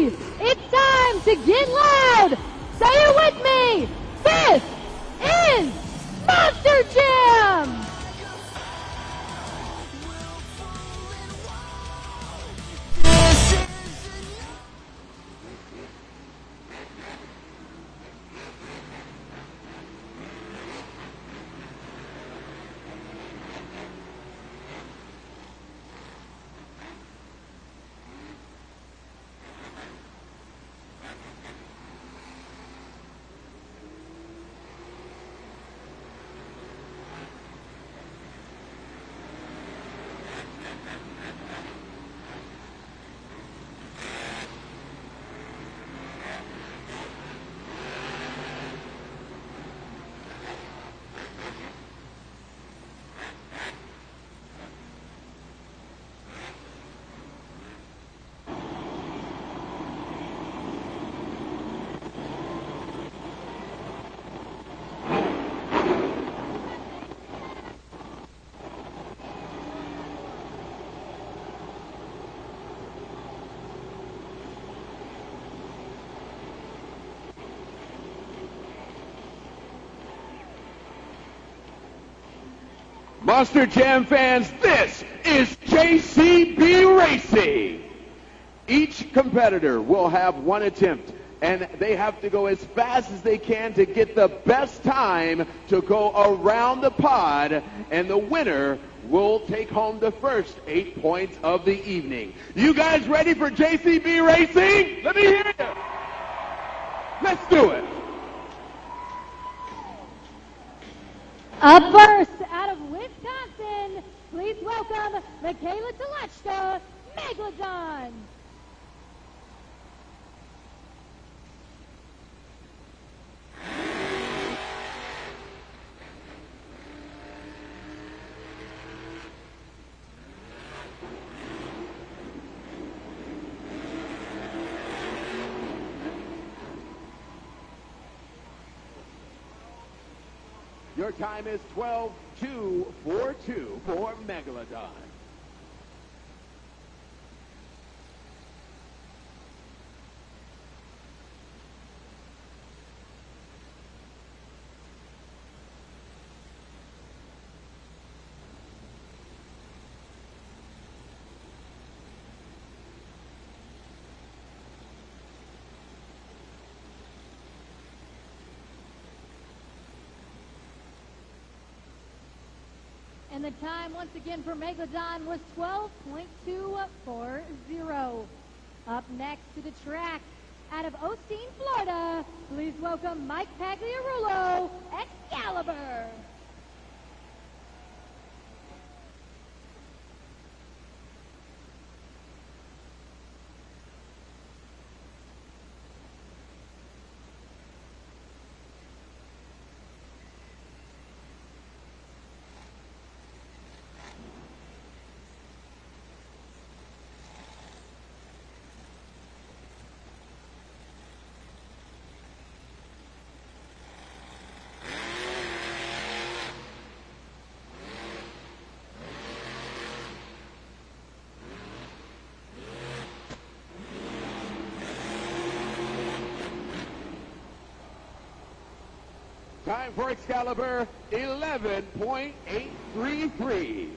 everybody! It's time to get loud! Say it with me! This is Monster Jam! Monster Jam fans, this is JCB Racing. Each competitor will have one attempt, and they have to go as fast as they can to get the best time to go around the pod, and the winner will take home the first 8 points of the evening. You guys ready for JCB Racing? Let me hear you. Let's do it. Up first, out of Wisconsin, please welcome Michaela Telechka, Megalodon. Your time is 12:2:42 for Megalodon. And the time, once again, for Megalodon was 12.240. Up next to the track, out of Osteen, Florida, please welcome Mike Pagliarulo, Excalibur. Time for Excalibur, 11.833.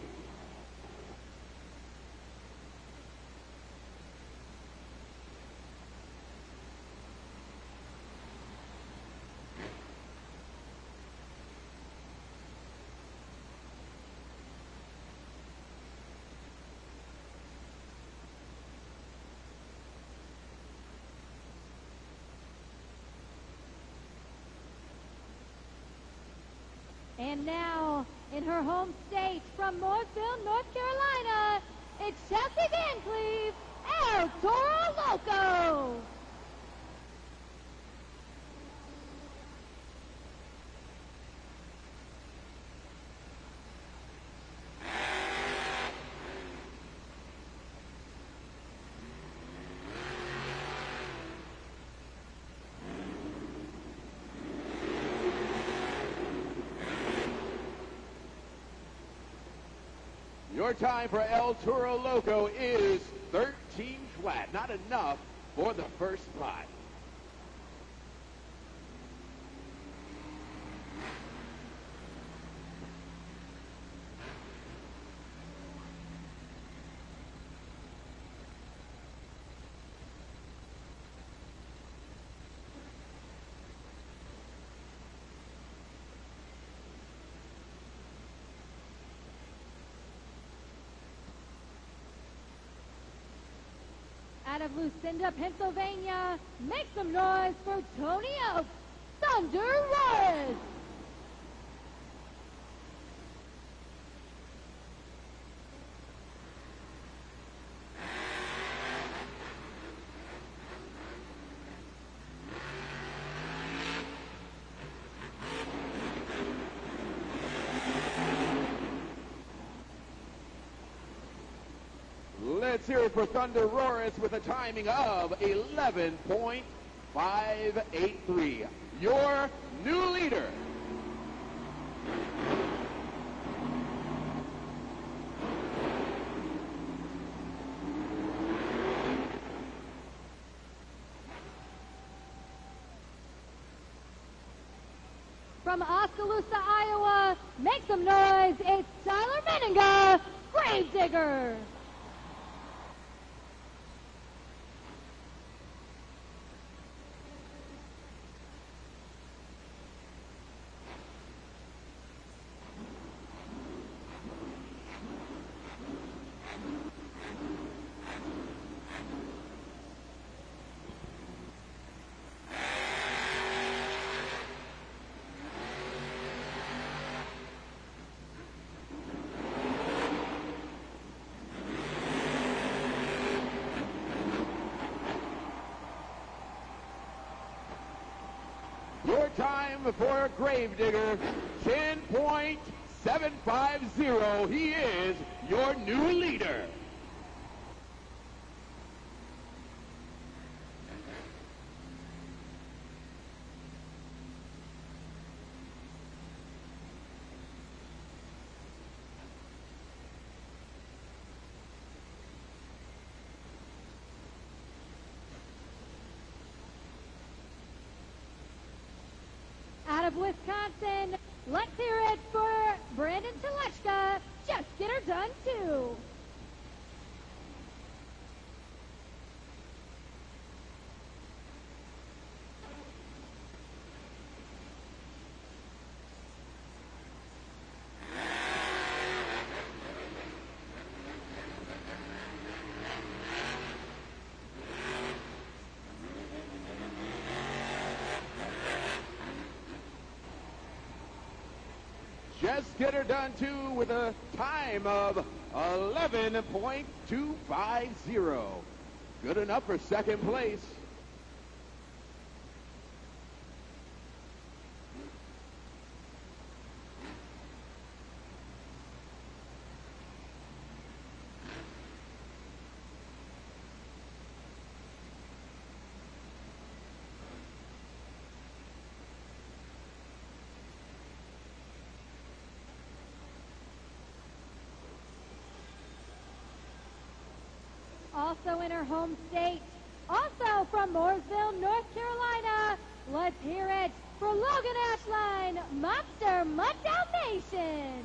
And now, in her home state from Mooresville, North Carolina, it's Chelsea Van Cleve, El Toro Loco. Your time for El Toro Loco is 13 flat. Not enough for the first spot. Out of Lucinda, Pennsylvania, make some noise for Tony Oaks, Thunder Roars. Let's hear it for Thunder Roars with a timing of 11.583. Your new leader. From Oskaloosa, Iowa, make some noise. It's Tyler Menninga, Gravedigger. Your time for Gravedigger, 10.750. He is your new leader. Out of Wisconsin, let's hear it for Brandon Telechka. Just get her done, too. Just get her done too with a time of 11.250. Good enough for second place. Also in her home state, also from Mooresville, North Carolina, let's hear it for Logan Ashline, Monster Mud Dalmatian.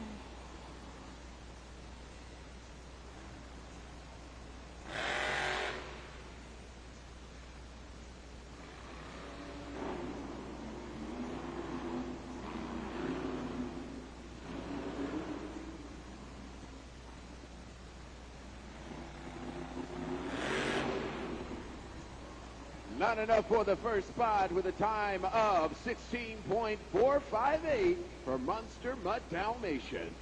Not enough for the first spot with a time of 16.458 for Monster Mud Dalmatian.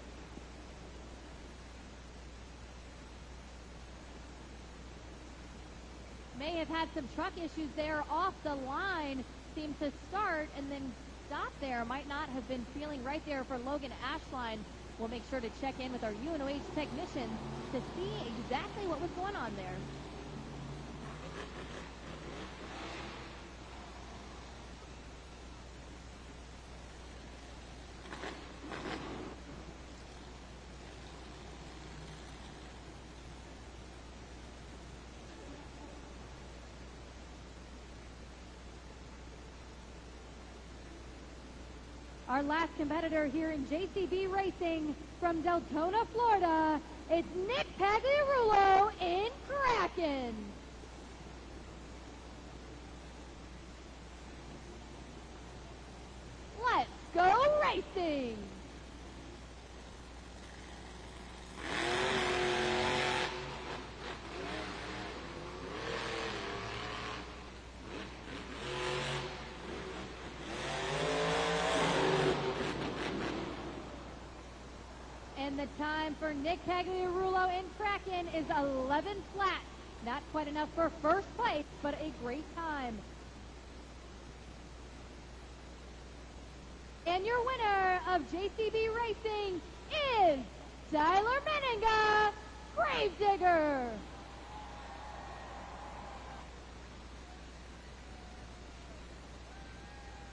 May have had some truck issues there off the line. Seemed to start and then stop there. Might not have been feeling right there for Logan Ashline. We'll make sure to check in with our UNOH technician to see exactly what was going on there. Our last competitor here in JCB Racing from Deltona, Florida, it's Nick Pagliarulo in Kraken. Let's go racing! And the time for Nick Pagliarulo in Kraken is 11 flat. Not quite enough for first place, but a great time. And your winner of JCB Racing is Tyler Meninga, Gravedigger.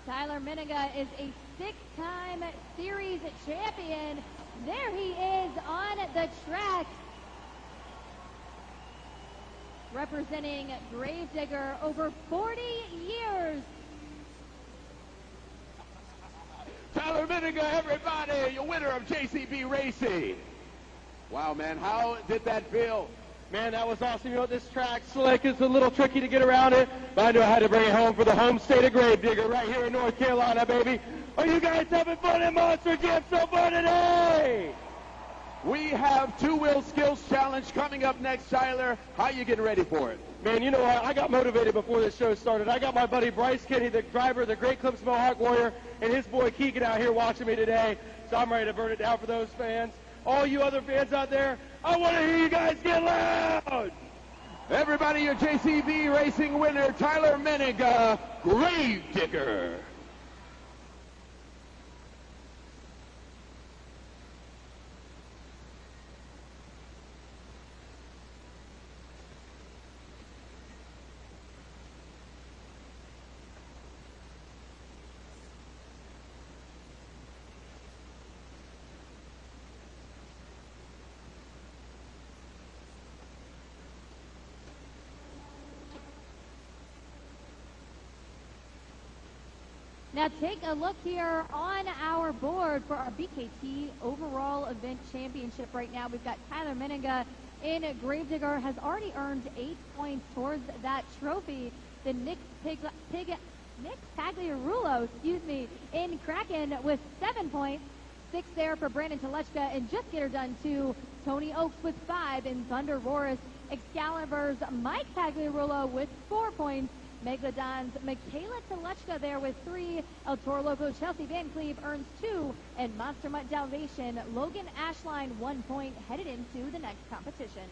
Tyler Meninga is a 6-time series champion. There he is on the track, representing Gravedigger over 40 years. Tyler Meninga, everybody, your winner of JCB Racing. Wow, man, how did that feel? Man, that was awesome. You know, this track slick. It's a little tricky to get around it, but I knew I had to bring it home for the home state of Gravedigger right here in North Carolina, baby. Are you guys having fun at Monster Jam so far today? We have two-wheel skills challenge coming up next, Tyler. How are you getting ready for it? Man, you know what? I got motivated before this show started. I got my buddy Bryce Kenny, the driver of the Great Clips Mohawk Warrior, and his boy Keegan out here watching me today. So I'm ready to burn it down for those fans. All you other fans out there, I want to hear you guys get loud. Everybody, your JCB Racing winner, Tyler Meninga, Gravedigger. Now take a look here on our board for our BKT overall event championship right now. We've got Tyler Meninga in Gravedigger, has already earned 8 points towards that trophy. Then Nick Pagliarulo, in Kraken with 7 points. 6 there for Brandon Telechka, and just get her done too. Tony Oaks with 5 in Thunder Roris. Excalibur's Mike Pagliarulo with 4 points. Megalodon's Michaela Telechka there with 3. El Toro Loco Chelsea Van Cleve earns 2. And Monster Mutt Dalmatian Logan Ashline 1 point, headed into the next competition.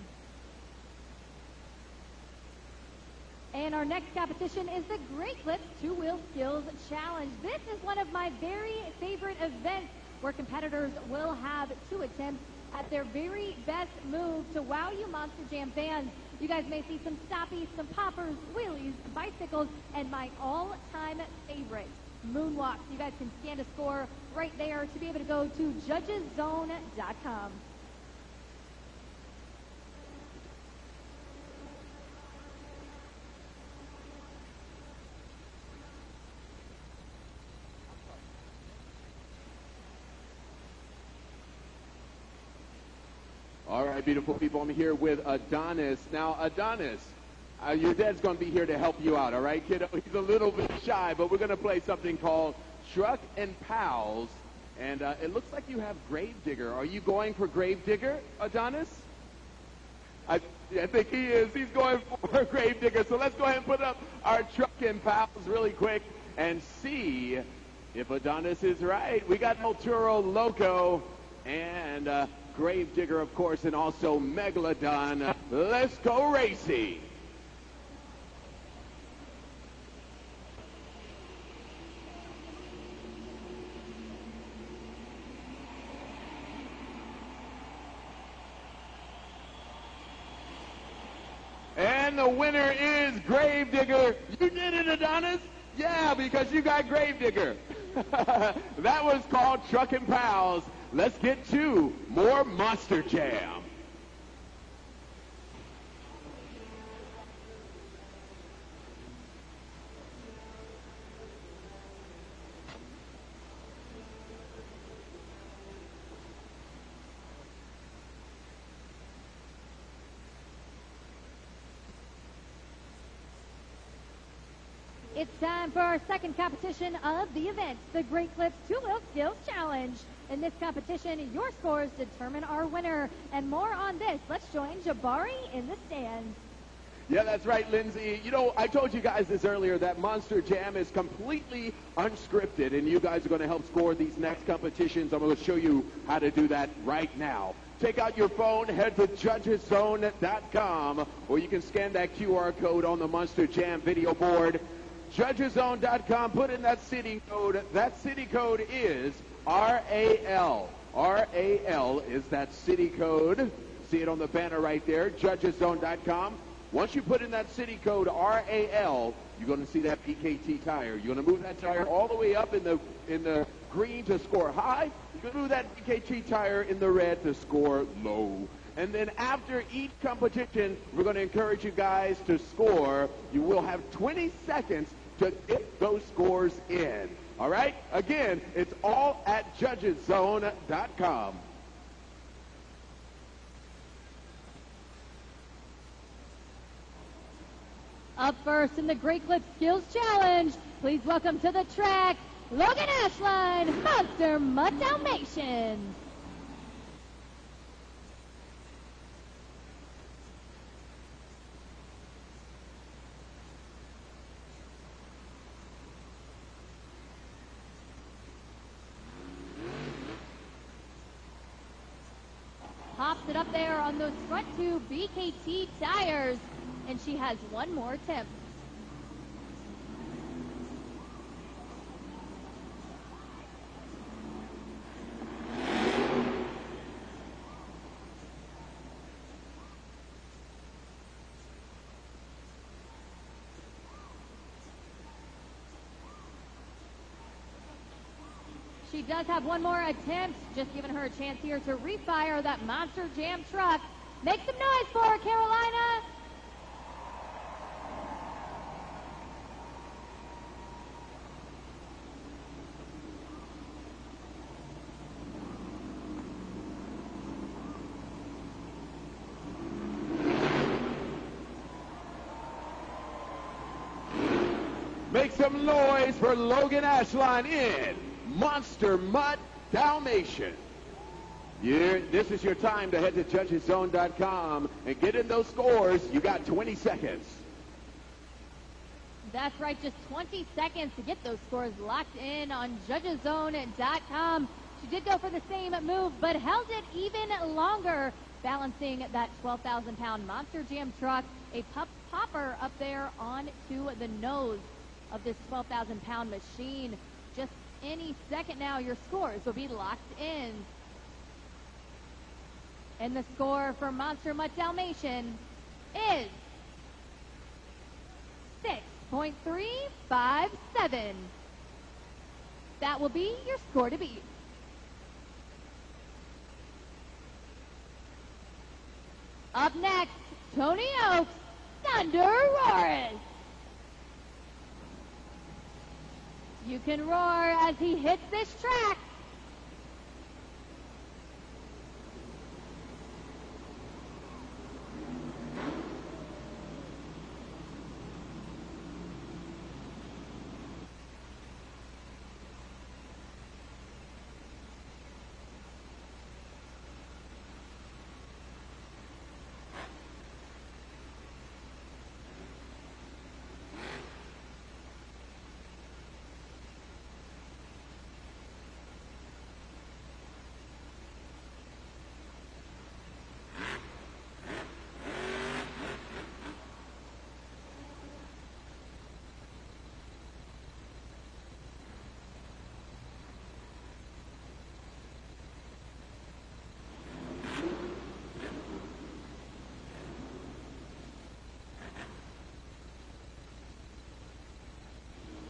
And our next competition is the Great Clips Two-Wheel Skills Challenge. This is one of my very favorite events where competitors will have 2 attempts at their very best move to wow you Monster Jam fans. You guys may see some stoppies, some poppers, wheelies, bicycles, and my all-time favorite, moonwalks. You guys can scan a score right there to be able to go to judgeszone.com. All right, beautiful people, I'm here with Adonis. Now, Adonis, your dad's going to be here to help you out, all right, kiddo? He's a little bit shy, but we're going to play something called Truck and Pals, and it looks like you have Gravedigger. Are you going for Gravedigger, Adonis? I think he is. He's going for Gravedigger, so let's go ahead and put up our Truck and Pals really quick and see if Adonis is right. We got El Toro Loco and Gravedigger, of course, and also Megalodon. Let's go racing. And the winner is Gravedigger. You did it, Adonis? Yeah, because you got Gravedigger. That was called Truck and Pals. Let's get to more Monster Jam. It's time for our second competition of the event, the Great Clips Two-Wheel Skills Challenge. In this competition, your scores determine our winner. And more on this, let's join Jabari in the stands. Yeah, that's right, Lindsay. You know, I told you guys this earlier, that Monster Jam is completely unscripted, and you guys are going to help score these next competitions. I'm going to show you how to do that right now. Take out your phone, head to judgeszone.com, or you can scan that QR code on the Monster Jam video board. Judgeszone.com, put in that city code. That city code is RAL. RAL is that city code. See it on the banner right there, judgeszone.com. Once you put in that city code RAL, you're going to see that PKT tire. You're going to move that tire all the way up in the green to score high. You're going to move that PKT tire in the red to score low. And then after each competition, we're going to encourage you guys to score. You will have 20 seconds to get those scores in. All right? Again, it's all at judgeszone.com. Up first in the Great Clips Skills Challenge, please welcome to the track, Logan Ashline, Monster Mutt Dalmatians. Pops it up there on those front two BKT tires, and she has one more attempt. She does have one more attempt, just giving her a chance here to refire that Monster Jam truck. Make some noise for her, Carolina! Make some noise for Logan Ashline in Monster Mutt Dalmatian. This is your time to head to judgeszone.com and get in those scores. You got 20 seconds. That's right, just 20 seconds to get those scores locked in on judgeszone.com. She did go for the same move, but held it even longer, balancing that 12,000-pound Monster Jam truck, a popper up there onto the nose of this 12,000-pound machine. Just any second now, your scores will be locked in. And the score for Monster Mutt Dalmatian is 6.357. That will be your score to beat. Up next, Tony Oaks, Thunder Roaris. You can roar as he hits this track.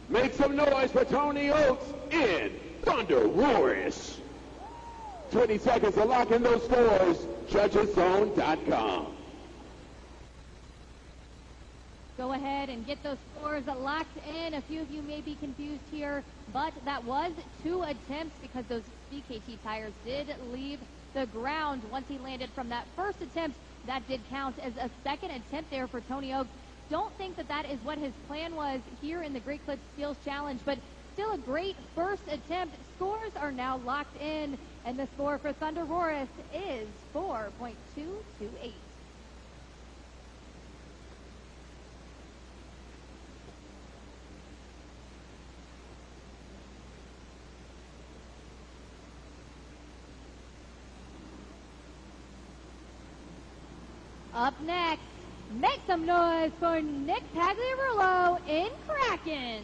Make some noise for Tony Oaks in Thunder Roaris. 20 seconds to lock in those scores. Judgeszone.com. Go ahead and get those scores locked in. A few of you may be confused here, but that was 2 attempts because those BKT tires did leave the ground once he landed from that first attempt. That did count as a second attempt there for Tony Oaks. don't think that that is what his plan was here in the Great Clips Skills Challenge, but still a great first attempt. Scores are now locked in, and the score for Thunder Roarus is 4.228. Up next, make some noise for Nick Pagliarulo in Kraken.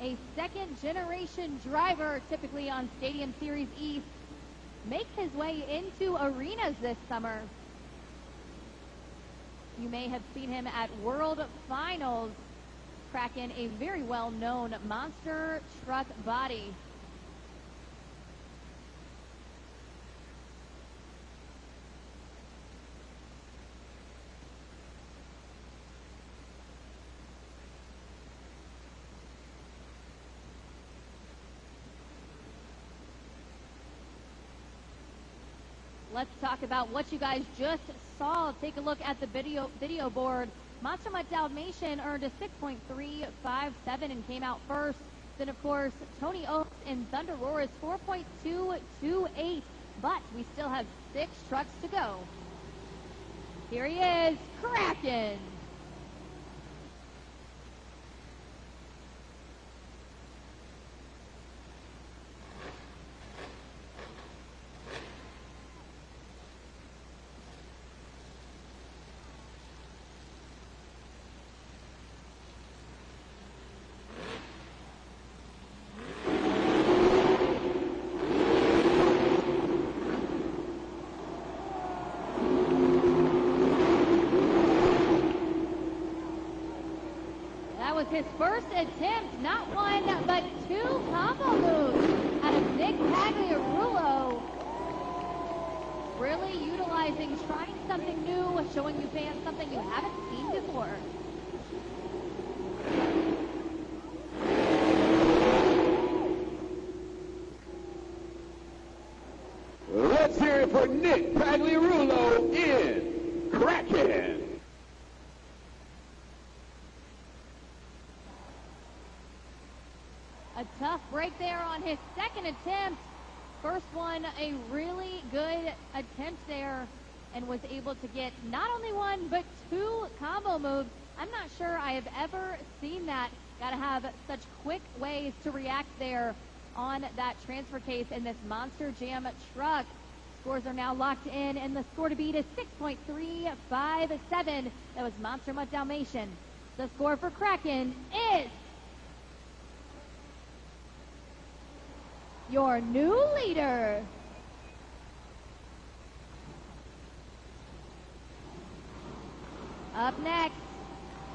A second-generation driver, typically on Stadium Series East, makes his way into arenas this summer. You may have seen him at World Finals, Kraken, a very well-known monster truck body. Let's talk about what you guys just saw. Take a look at the video board. Monster Mutt Dalmatian earned a 6.357 and came out first. Then, of course, Tony Oaks and Thunder Roarus 4.228. But we still have 6 trucks to go. Here he is, Kraken. His first attempt, not one, but 2 combo moves out of Nick Pagliarulo. Really utilizing, trying something new, showing you fans something you haven't seen before. Let's hear it for Nick Pagliarulo in Kraken. A tough break there on his second attempt. First one, a really good attempt there, and was able to get not only 1, but 2 combo moves. I'm not sure I have ever seen that. Got to have such quick ways to react there on that transfer case in this Monster Jam truck. Scores are now locked in, and the score to beat is 6.357. That was Monster Mutt Dalmatian. The score for Kraken is your new leader. Up next,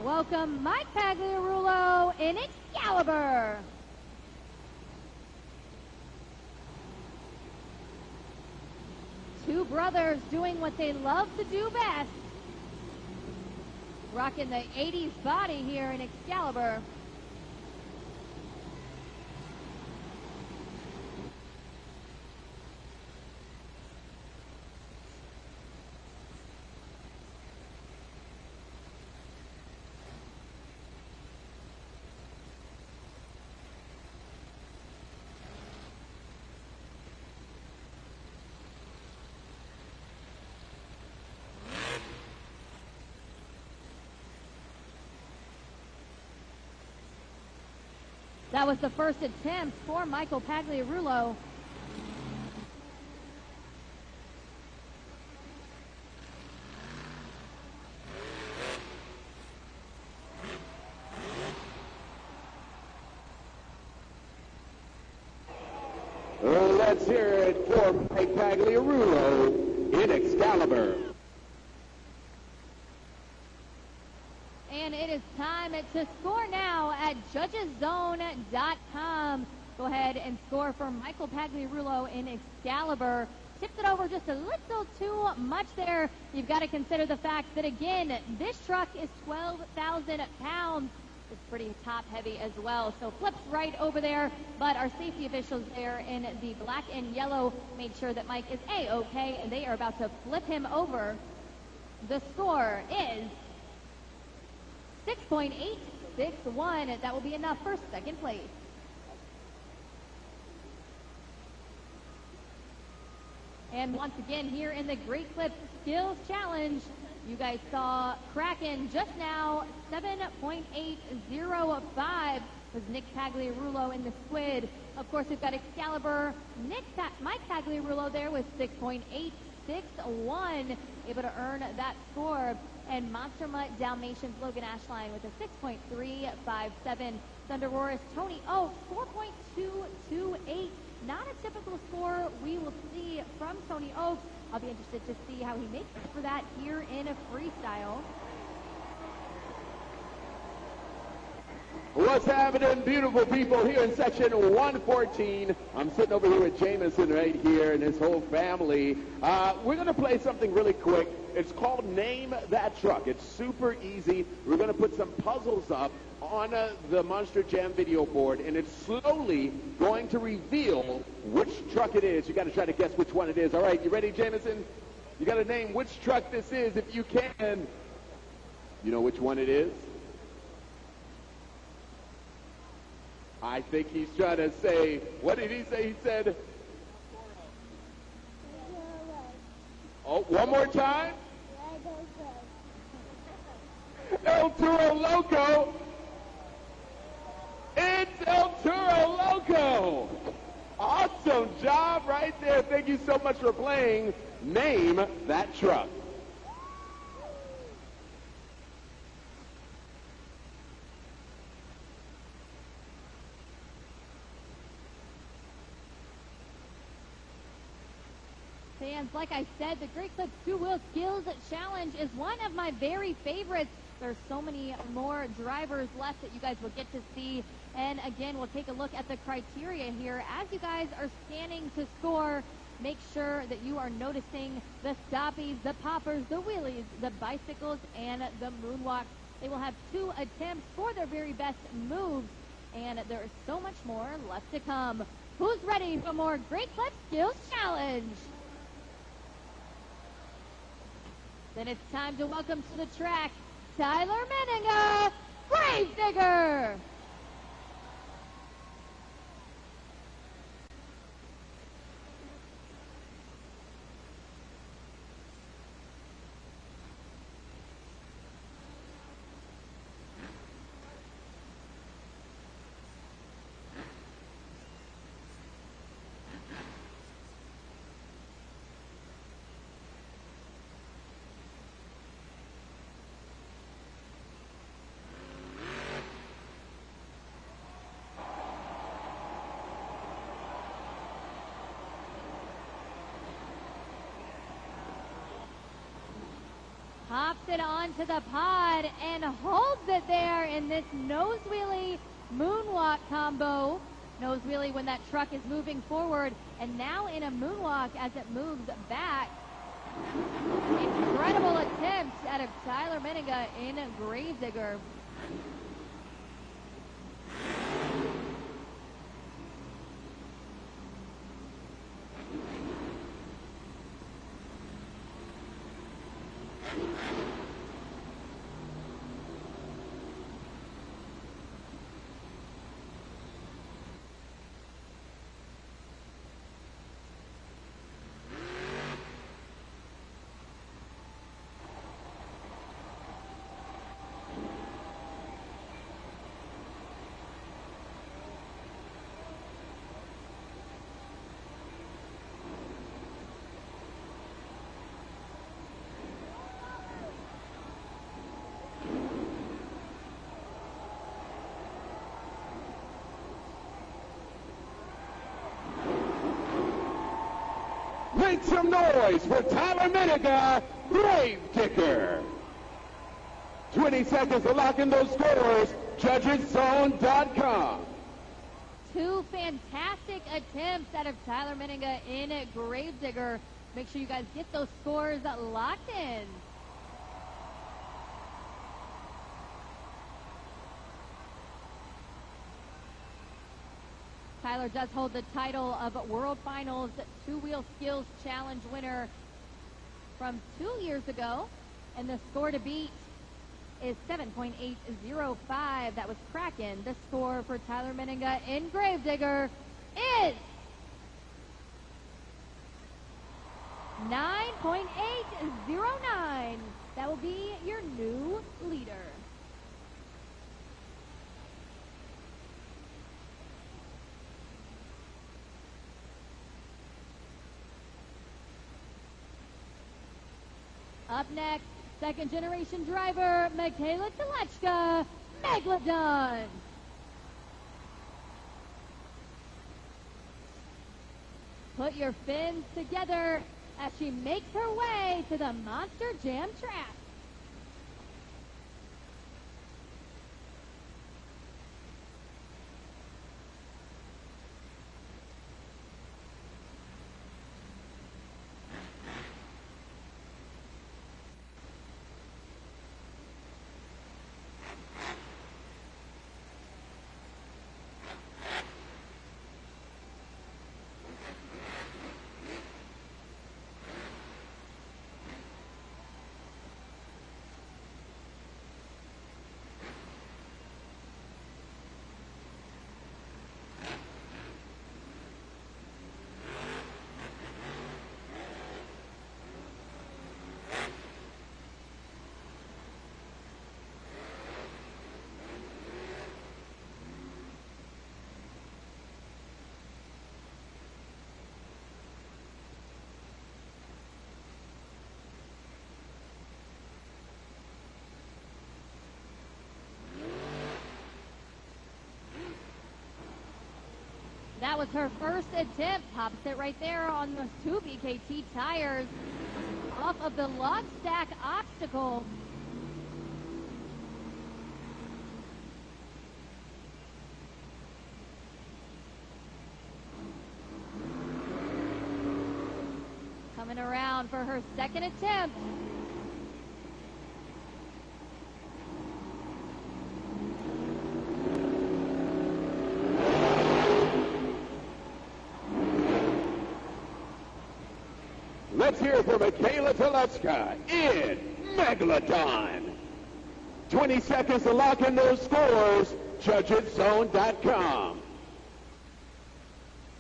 welcome Mike Pagliarulo in Excalibur. Two brothers doing what they love to do best. Rocking the 80s body here in Excalibur. That was the first attempt for Michael Pagliarulo. Let's hear it for Mike Pagliarulo in Excalibur. And it is time to score now at judgeszone.com. Go ahead and score for Michael Pagliarulo in Excalibur. Tipped it over just a little too much there. You've got to consider the fact that, again, this truck is 12,000 pounds. It's pretty top heavy as well. So flips right over there, but our safety officials there in the black and yellow made sure that Mike is A-okay, and they are about to flip him over. The score is 6.861. That will be enough for second place. And once again, here in the Great Clips Skills Challenge, you guys saw Kraken just now, 7.805 was Nick Pagliarulo in the squid. Of course, we've got Excalibur, Mike Pagliarulo there with 6.861, able to earn that score. And Monster Mutt Dalmatians Logan Ashline with a 6.357. Thunderoris Tony Oaks, 4.228. Not a typical score we will see from Tony Oaks. I'll be interested to see how he makes for that here in a freestyle. What's happening, beautiful people, here in section 114. I'm sitting over here with Jameson right here and his whole family. We're going to play something really quick. It's called Name That Truck. It's super easy. We're going to put some puzzles up on the Monster Jam video board, and it's slowly going to reveal which truck it is. You got to try to guess which one it is. All right, you ready, Jameson? You got to name which truck this is if you can. You know which one it is? I think he's trying to say, what did he say? He said, oh, one more time? El Toro Loco. It's El Toro Loco. Awesome job right there. Thank you so much for playing Name That Truck. Fans, like I said, the Great Clips Two-Wheel Skills Challenge is one of my very favorites. There's so many more drivers left that you guys will get to see. And again, we'll take a look at the criteria here. As you guys are scanning to score, make sure that you are noticing the stoppies, the poppers, the wheelies, the bicycles, and the moonwalks. They will have 2 attempts for their very best moves, and there is so much more left to come. Who's ready for more Great Clips Skills Challenge? Then it's time to welcome to the track Tyler Menninger, Gravedigger. Hops it onto the pod and holds it there in this nose wheelie moonwalk combo. Nose wheelie when that truck is moving forward, and now in a moonwalk as it moves back. Incredible attempt out of Tyler Menninger in Gravedigger. Make some noise for Tyler Menninger, Gravedigger. 20 seconds to lock in those scores. JudgesZone.com. 2 fantastic attempts out of Tyler Menninger in Gravedigger. Make sure you guys get those scores locked in. Tyler does hold the title of World Finals Two-Wheel Skills Challenge winner from 2 years ago. And the score to beat is 7.805. That was Kraken. The score for Tyler Meninga in Gravedigger is 9.809. That will be your new leader. Up next, second generation driver, Michaela Telechka, Megalodon. Put your fins together as she makes her way to the Monster Jam track. That was her first attempt. Pops it right there on those two BKT tires off of the log stack obstacle. Coming around for her second attempt. Let's hear it for Michaela Telechka in Megalodon. 20 seconds to lock in those scores. JudgeItZone.com.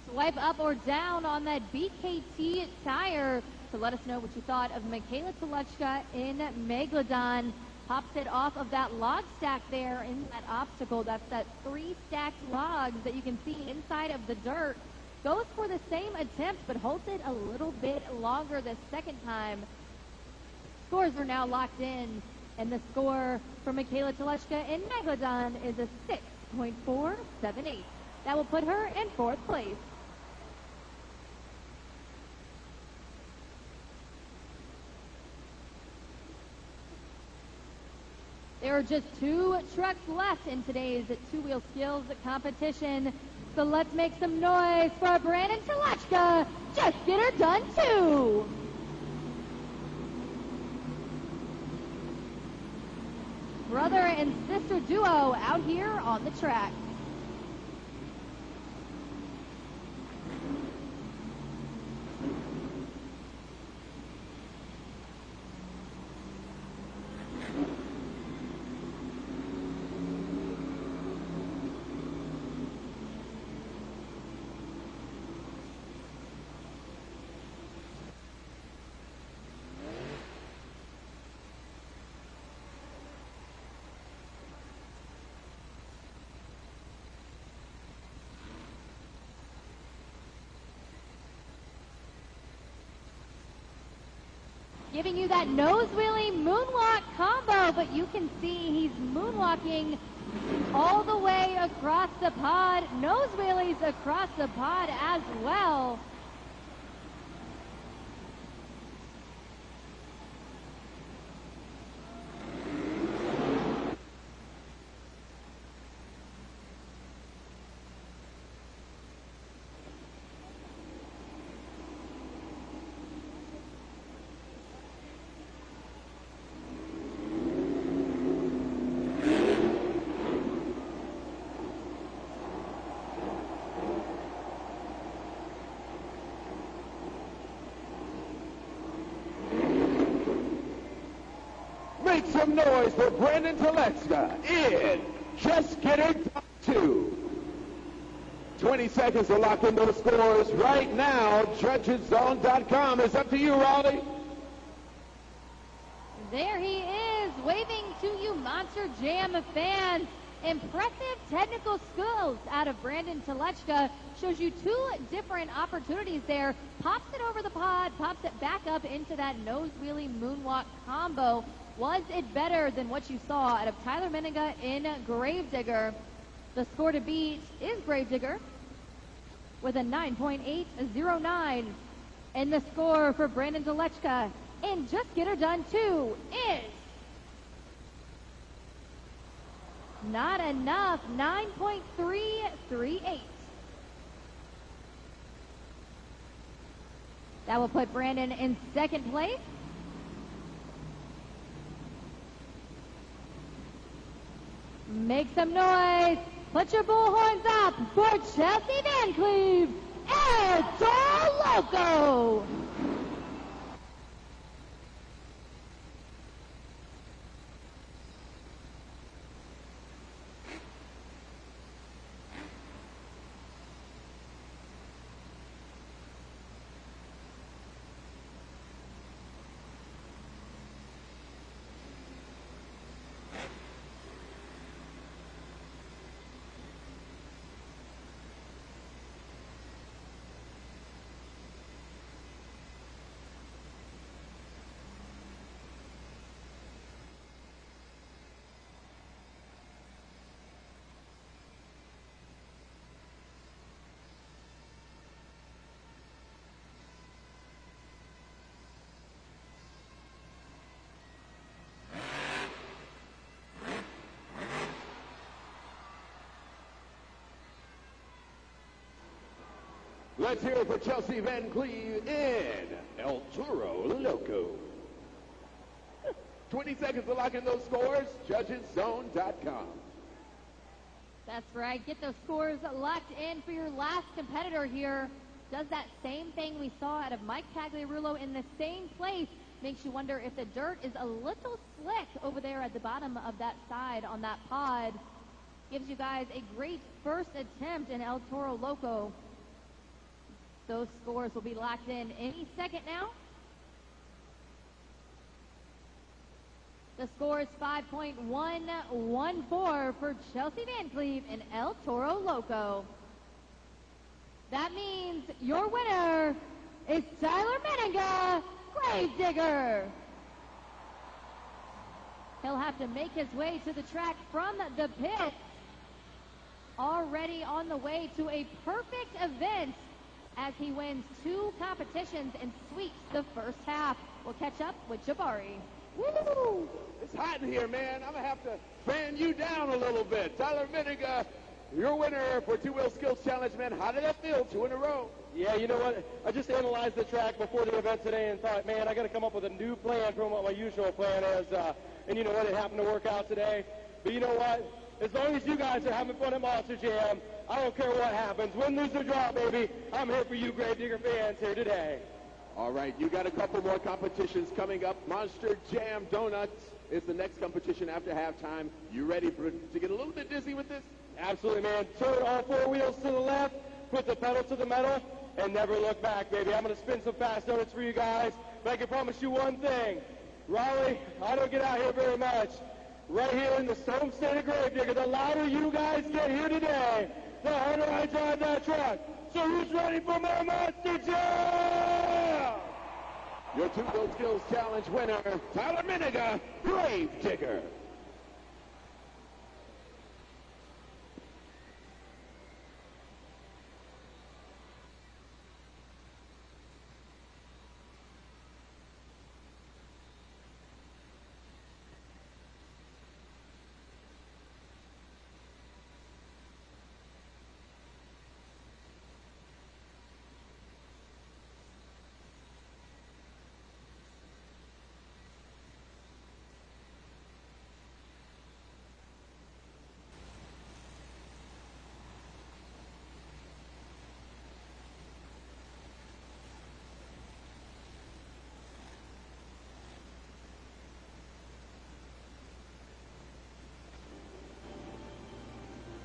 Swipe up or down on that BKT tire to let us know what you thought of Michaela Telechka in Megalodon. Pops it off of that log stack there in that obstacle. That's that 3 stacked logs that you can see inside of the dirt. Goes for the same attempt, but holds it a little bit longer the second time. Scores are now locked in, and the score for Michaela Telechka in Megalodon is a 6.478. That will put her in 4th place. There are just 2 trucks left in today's two-wheel skills competition. So let's make some noise for Brandon Telechka. Just get her done too. Brother and sister duo out here on the track. Giving you that nose wheelie moonwalk combo, but you can see he's moonwalking all the way across the pod. Nose wheelies across the pod as well. make some noise for Brandon Telechka in Just Get Her Done 2. 20 seconds to lock in those scores right now. JudgesZone.com is up to you, Raleigh. There he is, waving to you Monster Jam fans. Impressive technical skills out of Brandon Telechka. Shows you two different opportunities there. Pops it over the pod, pops it back up into that nose wheelie moonwalk combo. Was it better than what you saw out of Tyler Menninga in Gravedigger? The score to beat is Gravedigger with a 9.809. And the score for Brandon Telechka in Just Get Her Done 2 is not enough, 9.338. That will put Brandon in second place. Make some noise. Put your bullhorns up for Chelsea Van Cleve and Toro Loco. Let's hear it for Chelsea Van Cleve in El Toro Loco. 20 seconds to lock in those scores. JudgesZone.com. That's right. Get those scores locked in for your last competitor here. Does that same thing we saw out of Mike Tagliarulo in the same place. Makes you wonder if the dirt is a little slick over there at the bottom of that side on that pod. Gives you guys a great first attempt in El Toro Loco. Those scores will be locked in any second now. The score is 5.114 for Chelsea Van Cleve and El Toro Loco. That means your winner is Tyler Menninga, Gravedigger. He'll have to make his way to the track from the pit. Already on the way to a perfect event as he wins two competitions and sweeps the first half. We'll catch up with Jabari. Woo! It's hot in here, man. I'm going to have to fan you down a little bit. Tyler Menninga, your winner for Two Wheel Skills Challenge, man. How did that feel? 2 in a row. Yeah, you know what? I just analyzed the track before the event today and thought, man, I got to come up with a new plan from what my usual plan is. And you know what? It happened to work out today. But you know what? As long as you guys are having fun at Monster Jam, I don't care what happens. Win, lose, or draw, baby. I'm here for you, Gravedigger fans, here today. All right, you got a couple more competitions coming up. Monster Jam Donuts is the next competition after halftime. You ready to get a little bit dizzy with this? Absolutely, man. Turn all 4 wheels to the left, put the pedal to the metal, and never look back, baby. I'm going to spin some fast donuts for you guys, but I can promise you one thing. Raleigh, I don't get out here very much. Right here in the home state of Gravedigger, the louder you guys get here today, the harder I drive that truck. So who's ready for more Monster Jam? Your Two Wheel Skills Challenge winner, Tyler Menninga, Gravedigger.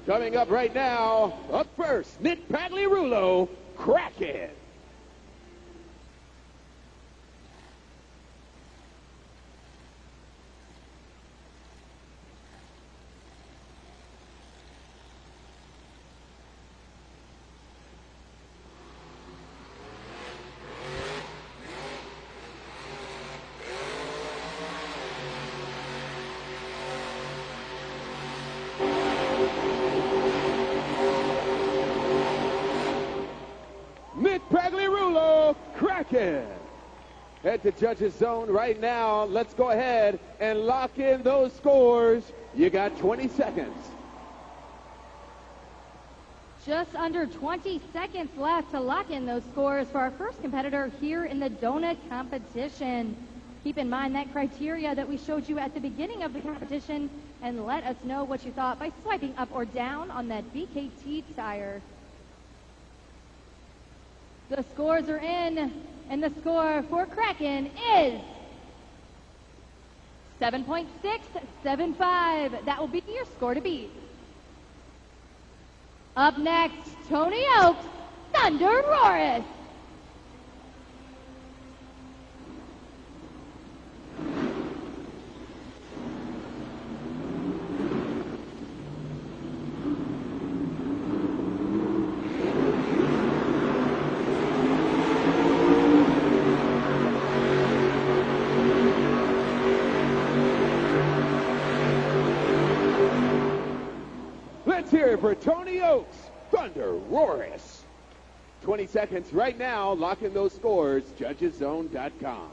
Coming up right now, up first, Nick Pagliarulo, Kraken. Nick Pagliarulo, Kraken. Head to judges zone right now. Let's go ahead and lock in those scores. You got 20 seconds. Just under 20 seconds left to lock in those scores for our first competitor here in the donut competition. Keep in mind that criteria that we showed you at the beginning of the competition, and let us know what you thought by swiping up or down on that BKT tire. The scores are in, and the score for Kraken is 7.675. That will be your score to beat. Up next, Tony Oaks, Thunder Roris. Let's hear it for Tony Oaks, Thunder Roris. 20 seconds right now. Lock in those scores, judgeszone.com.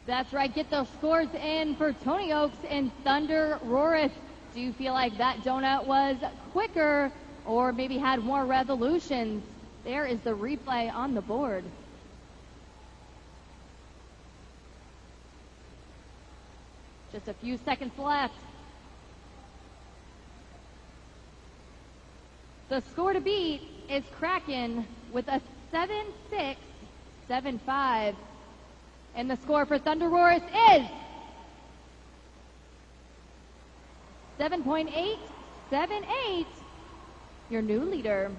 That's right. Get those scores in for Tony Oaks and Thunder Roris. Do you feel like that donut was quicker or maybe had more resolutions? There is the replay on the board. Just a few seconds left. The score to beat is Kraken with a 7.675. And the score for Thunder Roris is 7.878. Your new leader.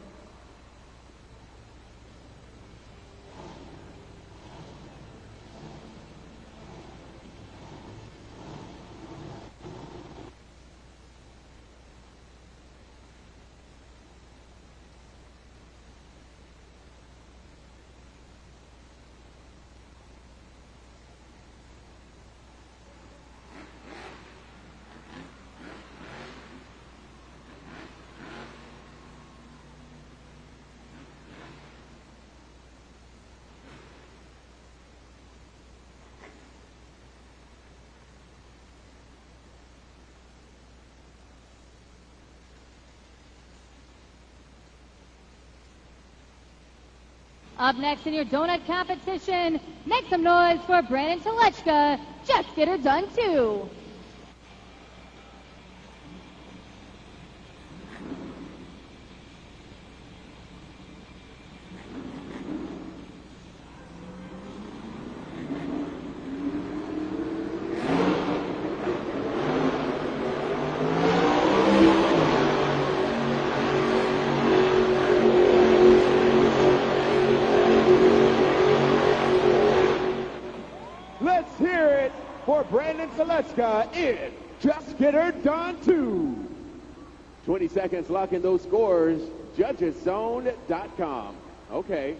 Up next in your donut competition, make some noise for Brandon Telechka. Just get her done too. Let's hear it for Brandon Telechka in Just Get Her Done Too. 20 seconds, lock in those scores, judgeszone.com. Okay.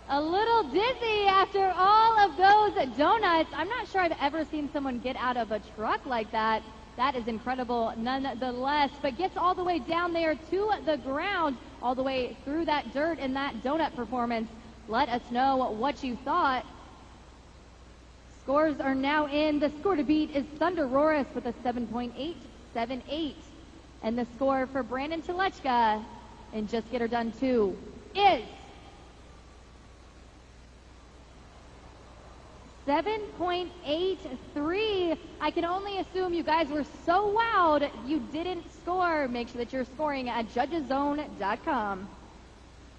A little dizzy after all of those donuts. I'm not sure I've ever seen someone get out of a truck like that. That is incredible nonetheless, but gets all the way down there to the ground, all the way through that dirt in that donut performance. Let us know what you thought. Scores are now in. The score to beat is Thunder Roris with a 7.878. And the score for Brandon Telechka and Just Get Her Done Too is 7.83. I can only assume you guys were so wowed you didn't score. Make sure that you're scoring at judgeszone.com.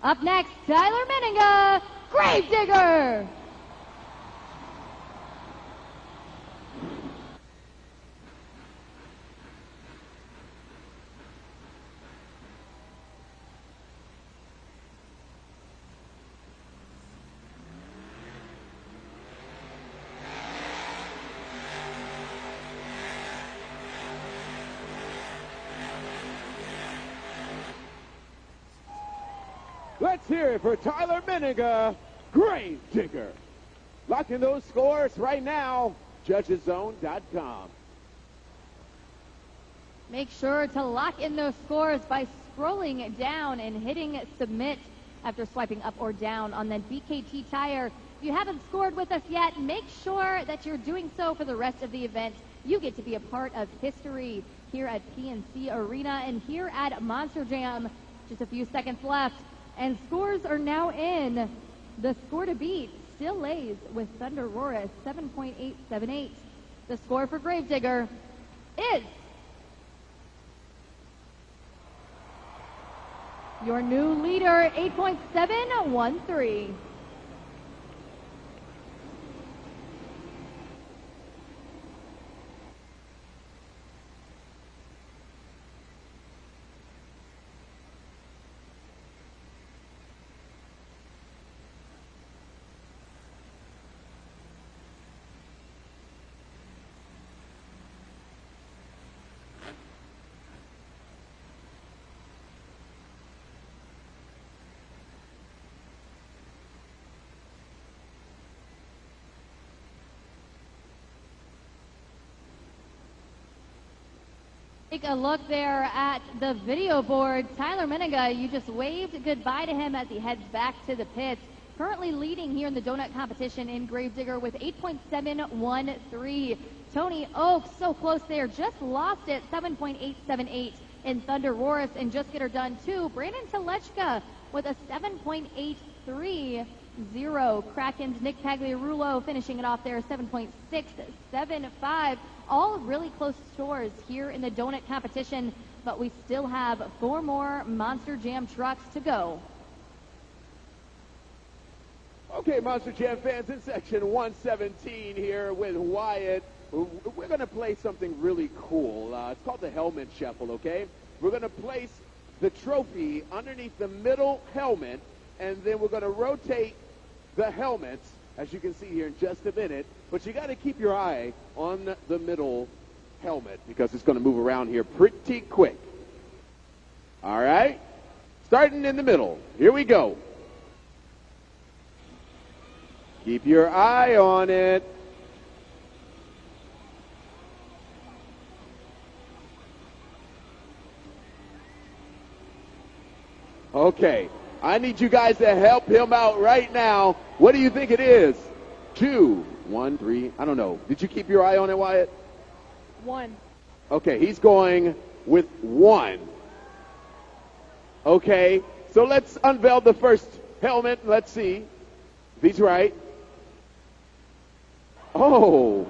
Up next, Tyler Menninga, Gravedigger. Let's hear it for Tyler Menninga, Grave Digger. Locking those scores right now, judgeszone.com. Make sure to lock in those scores by scrolling down and hitting submit after swiping up or down on that BKT tire. If you haven't scored with us yet, make sure that you're doing so for the rest of the event. You get to be a part of history here at PNC Arena and here at Monster Jam. Just a few seconds left, and scores are now in. The score to beat still lays with Thunder Roarus, 7.878. The score for Gravedigger is your new leader, 8.713. Take a look there at the video board. Tyler Menninga, you just waved goodbye to him as he heads back to the pits. Currently leading here in the donut competition in Gravedigger with 8.713. Tony Oaks, so close there, just lost it, 7.878 in Thunder Roarus, and just get her done too. Brandon Telechka with a 7.830. Kraken's Nick Pagliarulo finishing it off there, 7.675. All really close scores here in the donut competition, but we still have 4 more Monster Jam trucks to go. Okay, Monster Jam fans, in section 117 here with Wyatt, we're going to play something really cool. It's called the helmet shuffle, okay? We're going to place the trophy underneath the middle helmet, and then we're going to rotate the helmets, as you can see here in just a minute. But you got to keep your eye on the middle helmet because it's going to move around here pretty quick. All right? Starting in the middle. Here we go. Keep your eye on it. Okay. I need you guys to help him out right now. What do you think it is? 2, 1, 3, I don't know. Did you keep your eye on it, Wyatt? 1. Okay, he's going with 1. Okay, so let's unveil the first helmet. Let's see if he's right. Oh,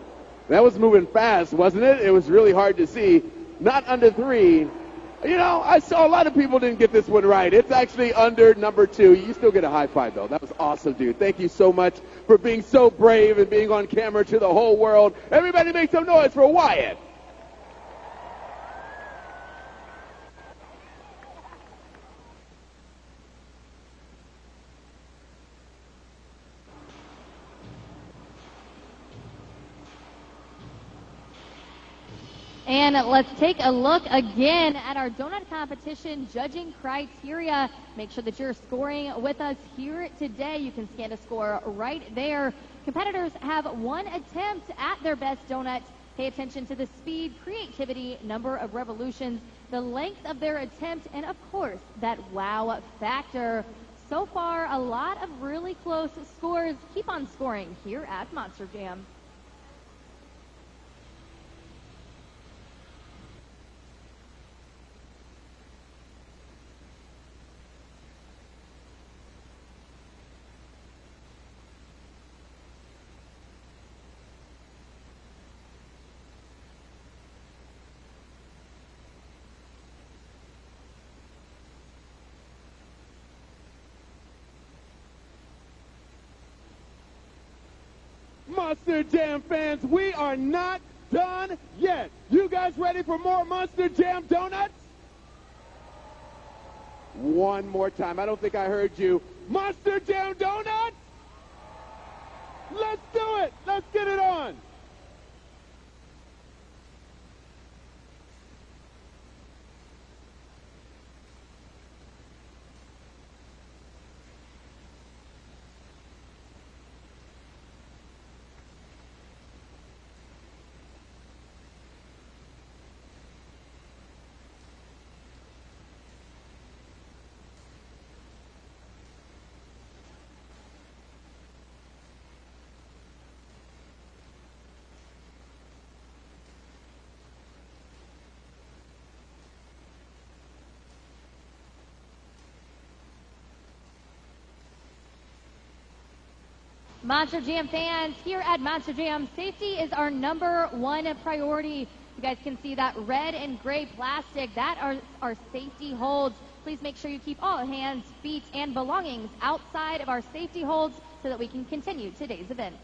that was moving fast, wasn't it? It was really hard to see. Not under 3. You know, I saw a lot of people didn't get this one right. It's actually under number 2. You still get a high five, though. That was awesome, dude. Thank you so much for being so brave and being on camera to the whole world. Everybody make some noise for Wyatt. And let's take a look again at our donut competition judging criteria. Make sure that you're scoring with us here today. You can scan a score right there. Competitors have 1 attempt at their best donut. Pay attention to the speed, creativity, number of revolutions, the length of their attempt, and of course, that wow factor. So far, a lot of really close scores. Keep on scoring here at Monster Jam. Monster Jam fans, we are not done yet. You guys ready for more Monster Jam donuts? One more time. I don't think I heard you. Monster Jam donuts? Let's do it. Let's get it on. Monster Jam fans, here at Monster Jam, safety is our #1 priority. You guys can see that red and gray plastic. That are our safety holds. Please make sure you keep all hands, feet, and belongings outside of our safety holds so that we can continue today's event.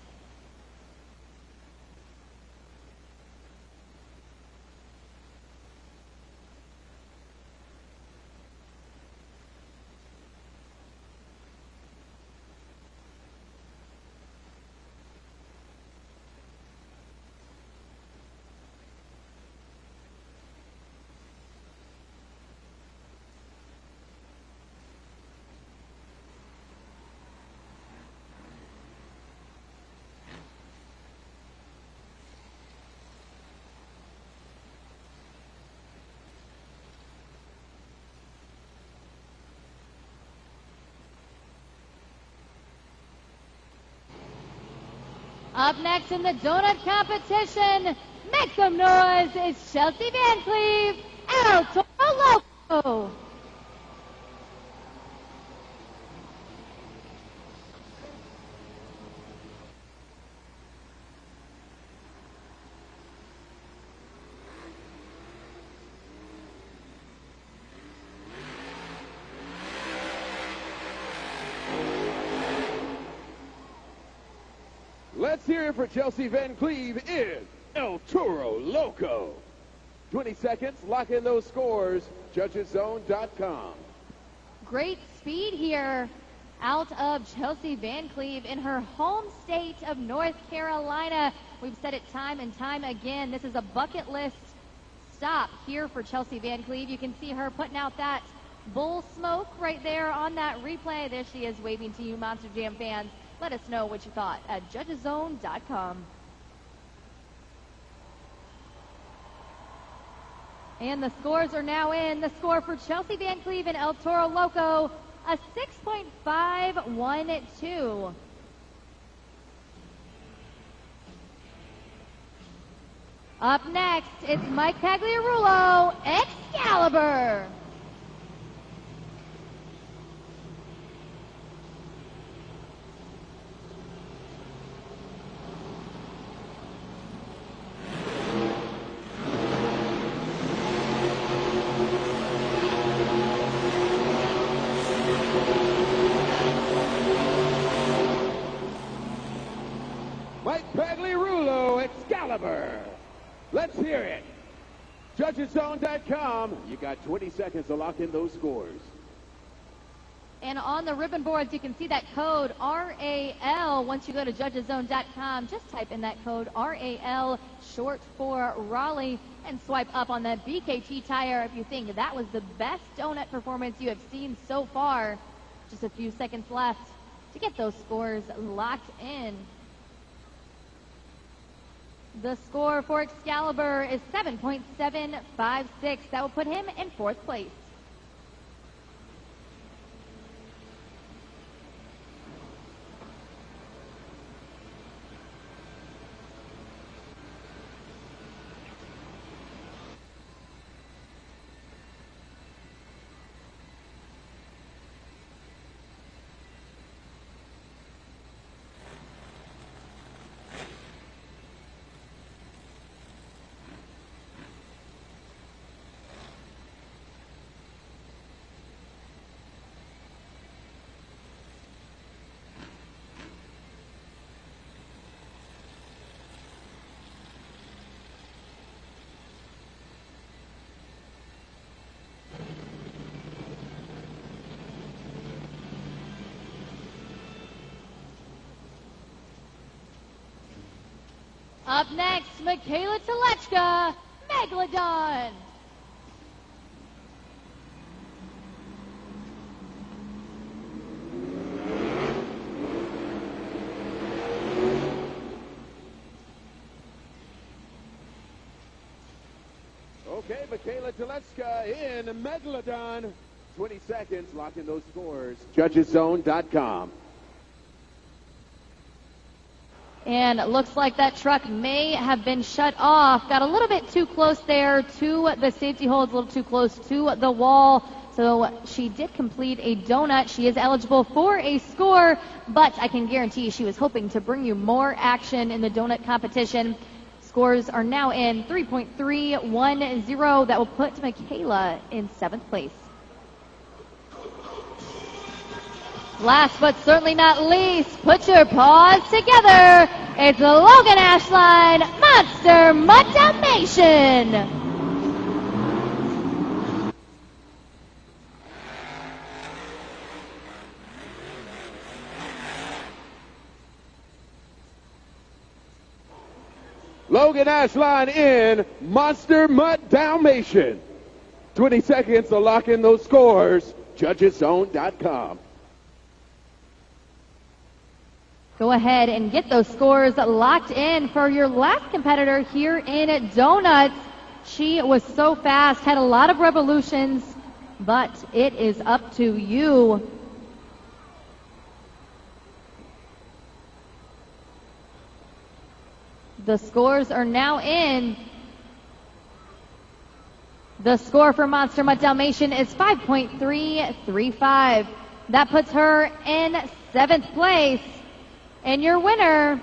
Up next in the donut competition, make some noise, it's Chelsea Van Cleve and Toro Loco. Let's hear it for Chelsea Van Cleve in El Toro Loco. 20 seconds, lock in those scores, judgeszone.com. Great speed here out of Chelsea Van Cleve in her home state of North Carolina. We've said it time and time again. This is a bucket list stop here for Chelsea Van Cleve. You can see her putting out that bull smoke right there on that replay. There she is waving to you, Monster Jam fans. Let us know what you thought at judgeszone.com. And the scores are now in. The score for Chelsea Van Cleve and El Toro Loco, a 6.512. Up next, it's Mike Pagliarulo, Excalibur. Mike Pagliarulo, Excalibur. Let's hear it. Judgeszone.com. You got 20 seconds to lock in those scores. And on the ribbon boards, you can see that code RAL. Once you go to judgeszone.com, just type in that code RAL, short for Raleigh, and swipe up on the BKT tire if you think that was the best donut performance you have seen so far. Just a few seconds left to get those scores locked in. The score for Excalibur is 7.756. That will put him in 4th place. Up next, Michaela Telechka, Megalodon. Okay, Michaela Telechka in Megalodon. 20 seconds, lock in those scores. Judgeszone.com. And it looks like that truck may have been shut off. Got a little bit too close there to the safety holds, a little too close to the wall. So So she did complete a donut. She is eligible for a score, but I can guarantee she was hoping to bring you more action in the donut competition. Scores are now in 3.310. That will put Michaela in 7th place. Last but certainly not least, put your paws together. It's Logan Ashline, Monster Mutt Dalmatian. Logan Ashline in Monster Mutt Dalmatian. 20 seconds to lock in those scores. JudgesZone.com. Go ahead and get those scores locked in for your last competitor here in Donuts. She was so fast, had a lot of revolutions, but it is up to you. The scores are now in. The score for Monster Mutt Dalmatian is 5.335. That puts her in 7th place. And your winner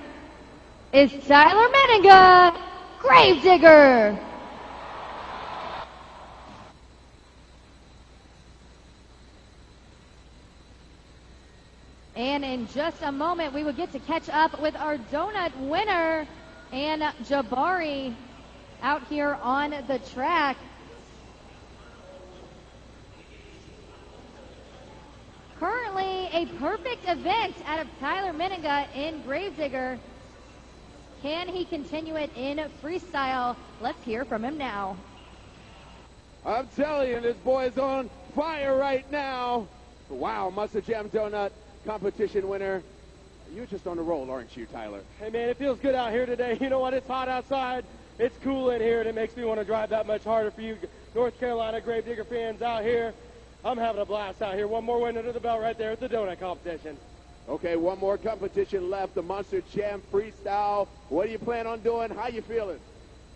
is Tyler Meninga, Gravedigger. And in just a moment, we will get to catch up with our donut winner, and Jabari, out here on the track. Currently a perfect event out of Tyler Meninga in Gravedigger. Can he continue it in freestyle? Let's hear from him now. I'm telling you, this boy is on fire right now. Wow, Mustard Jam Donut competition winner. You're just on the roll, aren't you, Tyler? Hey, man, it feels good out here today. You know what? It's hot outside. It's cool in here, and it makes me want to drive that much harder for you North Carolina Gravedigger fans out here. I'm having a blast out here. One more win under the belt right there at the donut competition. Okay, one more competition left, the Monster Jam Freestyle. What do you plan on doing? How you feeling?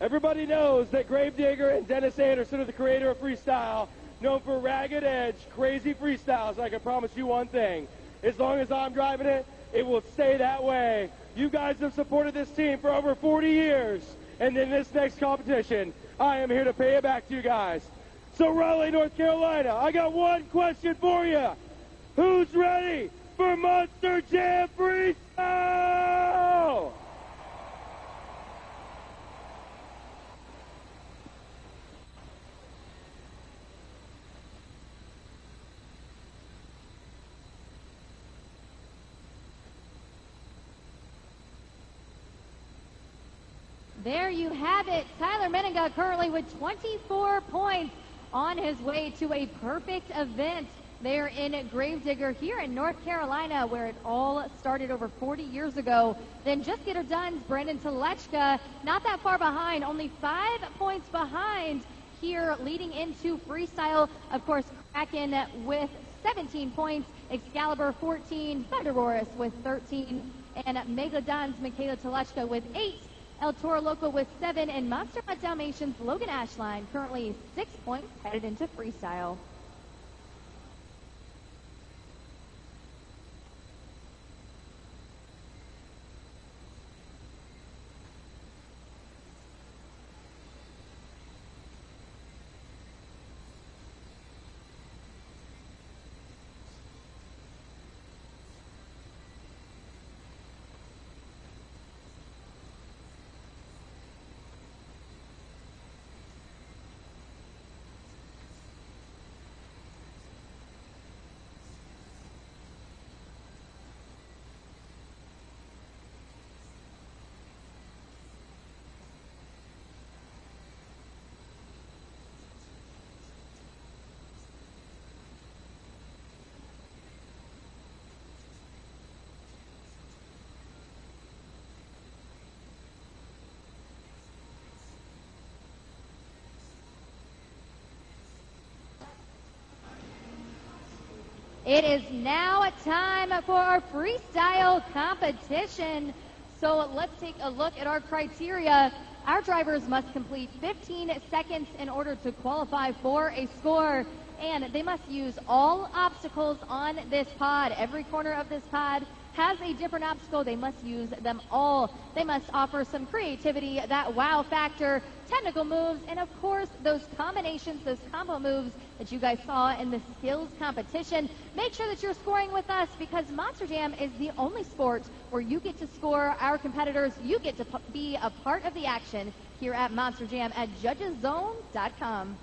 Everybody knows that Gravedigger and Dennis Anderson are the creator of freestyle, known for ragged edge, crazy freestyles. I can promise you one thing. As long as I'm driving it, it will stay that way. You guys have supported this team for over 40 years. And in this next competition, I am here to pay it back to you guys. So Raleigh, North Carolina, I got one question for you. Who's ready for Monster Jam Freestyle? There you have it. Tyler Meninga currently with 24 points on his way to a perfect event there in Gravedigger here in North Carolina, where it all started over 40 years ago. Then Just Get Her Done's Brandon Telechka, not that far behind, only 5 points behind here leading into freestyle. Of course, Kraken with 17 points, Excalibur 14, Thunderoris with 13, and Megalodon's Michaela Telechka with 8. El Toro Loco with 7, and Monster Mutt Dalmatian's Logan Ashline currently 6 points headed into freestyle. It is now time for our freestyle competition. So let's take a look at our criteria. Our drivers must complete 15 seconds in order to qualify for a score. and they must use all obstacles on this pod. Every corner of this pod has a different obstacle. They must use them all. They must offer some creativity, that wow factor, technical moves, and of course those combinations, those combo moves that you guys saw in the skills competition. Make sure that you're scoring with us, because Monster Jam is the only sport where you get to score our competitors. You get to be a part of the action here at Monster Jam at judgeszone.com.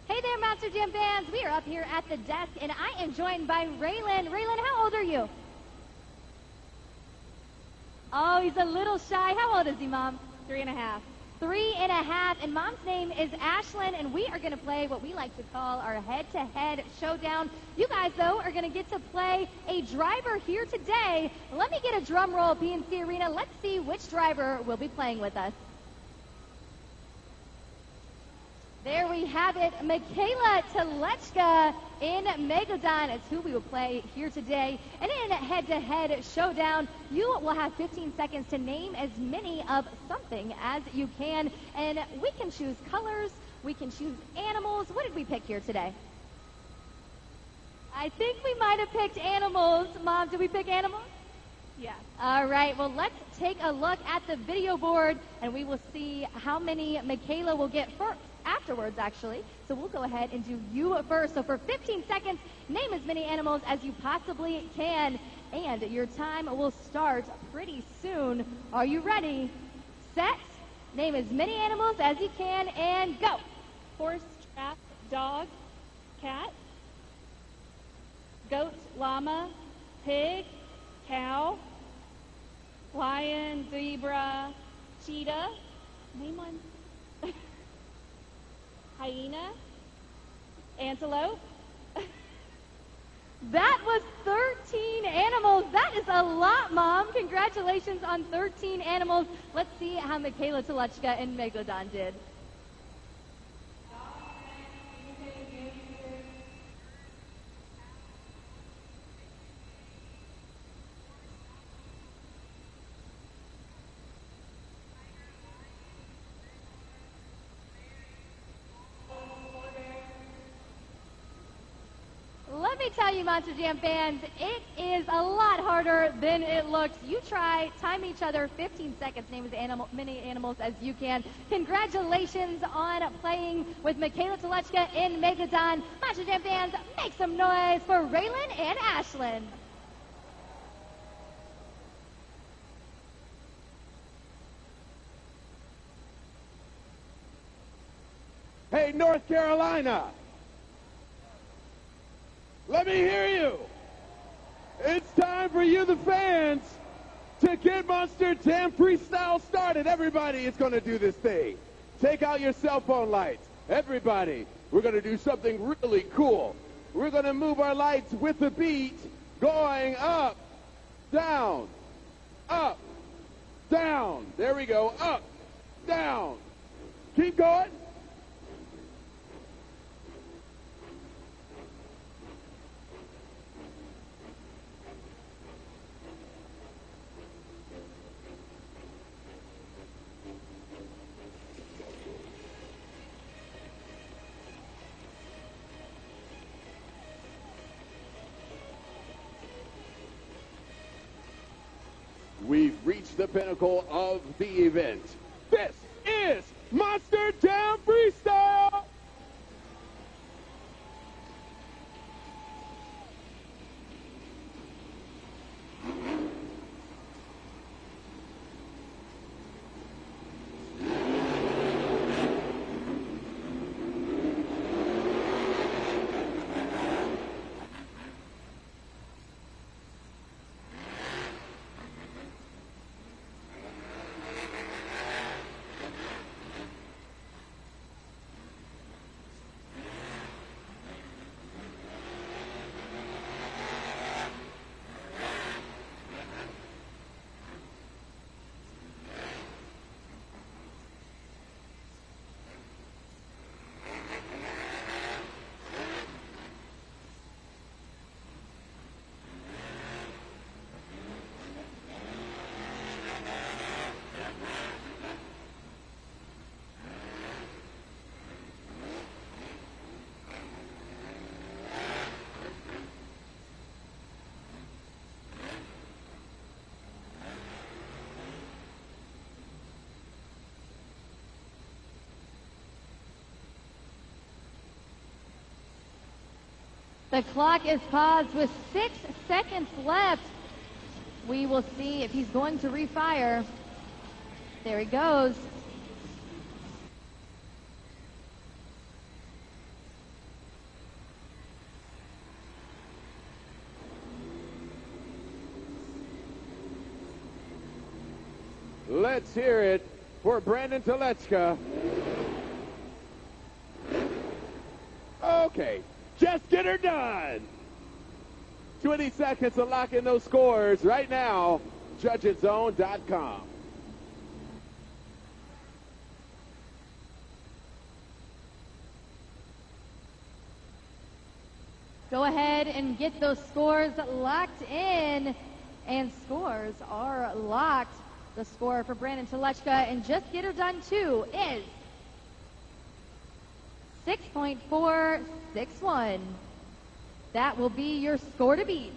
Hey there, Monster Jam fans. We are up here at the desk, and I am joined by Raylan. Raylan, how old are you? Oh, he's a little shy. How old is he, Mom? 3.5. 3.5, and Mom's name is Ashlyn, and we are going to play what we like to call our head-to-head showdown. You guys, though, are going to get to play a driver here today. Let me get a drum roll, PNC Arena. Let's see which driver will be playing with us. There we have it. Michaela Telechka in Megalodon is who we will play here today. And in a head-to-head showdown, you will have 15 seconds to name as many of something as you can. And we can choose colors. We can choose animals. What did we pick here today? I think we might have picked animals. Mom, did we pick animals? Yeah. All right, well, let's take a look at the video board, and we will see how many Michaela will get first. Afterwards, actually. So we'll go ahead and do you first. So for 15 seconds, name as many animals as you possibly can. And your time will start pretty soon. Are you ready? Set. Name as many animals as you can, and go. Horse, giraffe, dog, cat, goat, llama, pig, cow, lion, zebra, cheetah. Name one. Hyena, antelope. That was 13 animals. That is a lot, Mom. Congratulations on 13 animals. Let's see how Michaela Telechka and Megalodon did. Let me tell you, Monster Jam fans, it is a lot harder than it looks. You try, time each other, 15 seconds, name as many animals as you can. Congratulations on playing with Michaela Telechka in Megalodon. Monster Jam fans, make some noise for Raylan and Ashlyn. Hey, North Carolina. Let me hear you. It's time for you, the fans, to get Monster Jam Freestyle started. Everybody is going to do this thing. Take out your cell phone lights. Everybody, we're going to do something really cool. We're going to move our lights with the beat, going up, down, up, down. There we go. Up, down. Keep going. We've reached the pinnacle of the event. This is Monster Jam Freestyle! The clock is paused with 6 seconds left. We will see if he's going to refire. There he goes. Let's hear it for Brandon Telechka. Okay, just get her done. 20 seconds to lock in those scores right now. JudgesZone.com. Go ahead and get those scores locked in. And scores are locked. The score for Brandon Telechka and Just Get Her Done 2 is 6.461. That will be your score to beat.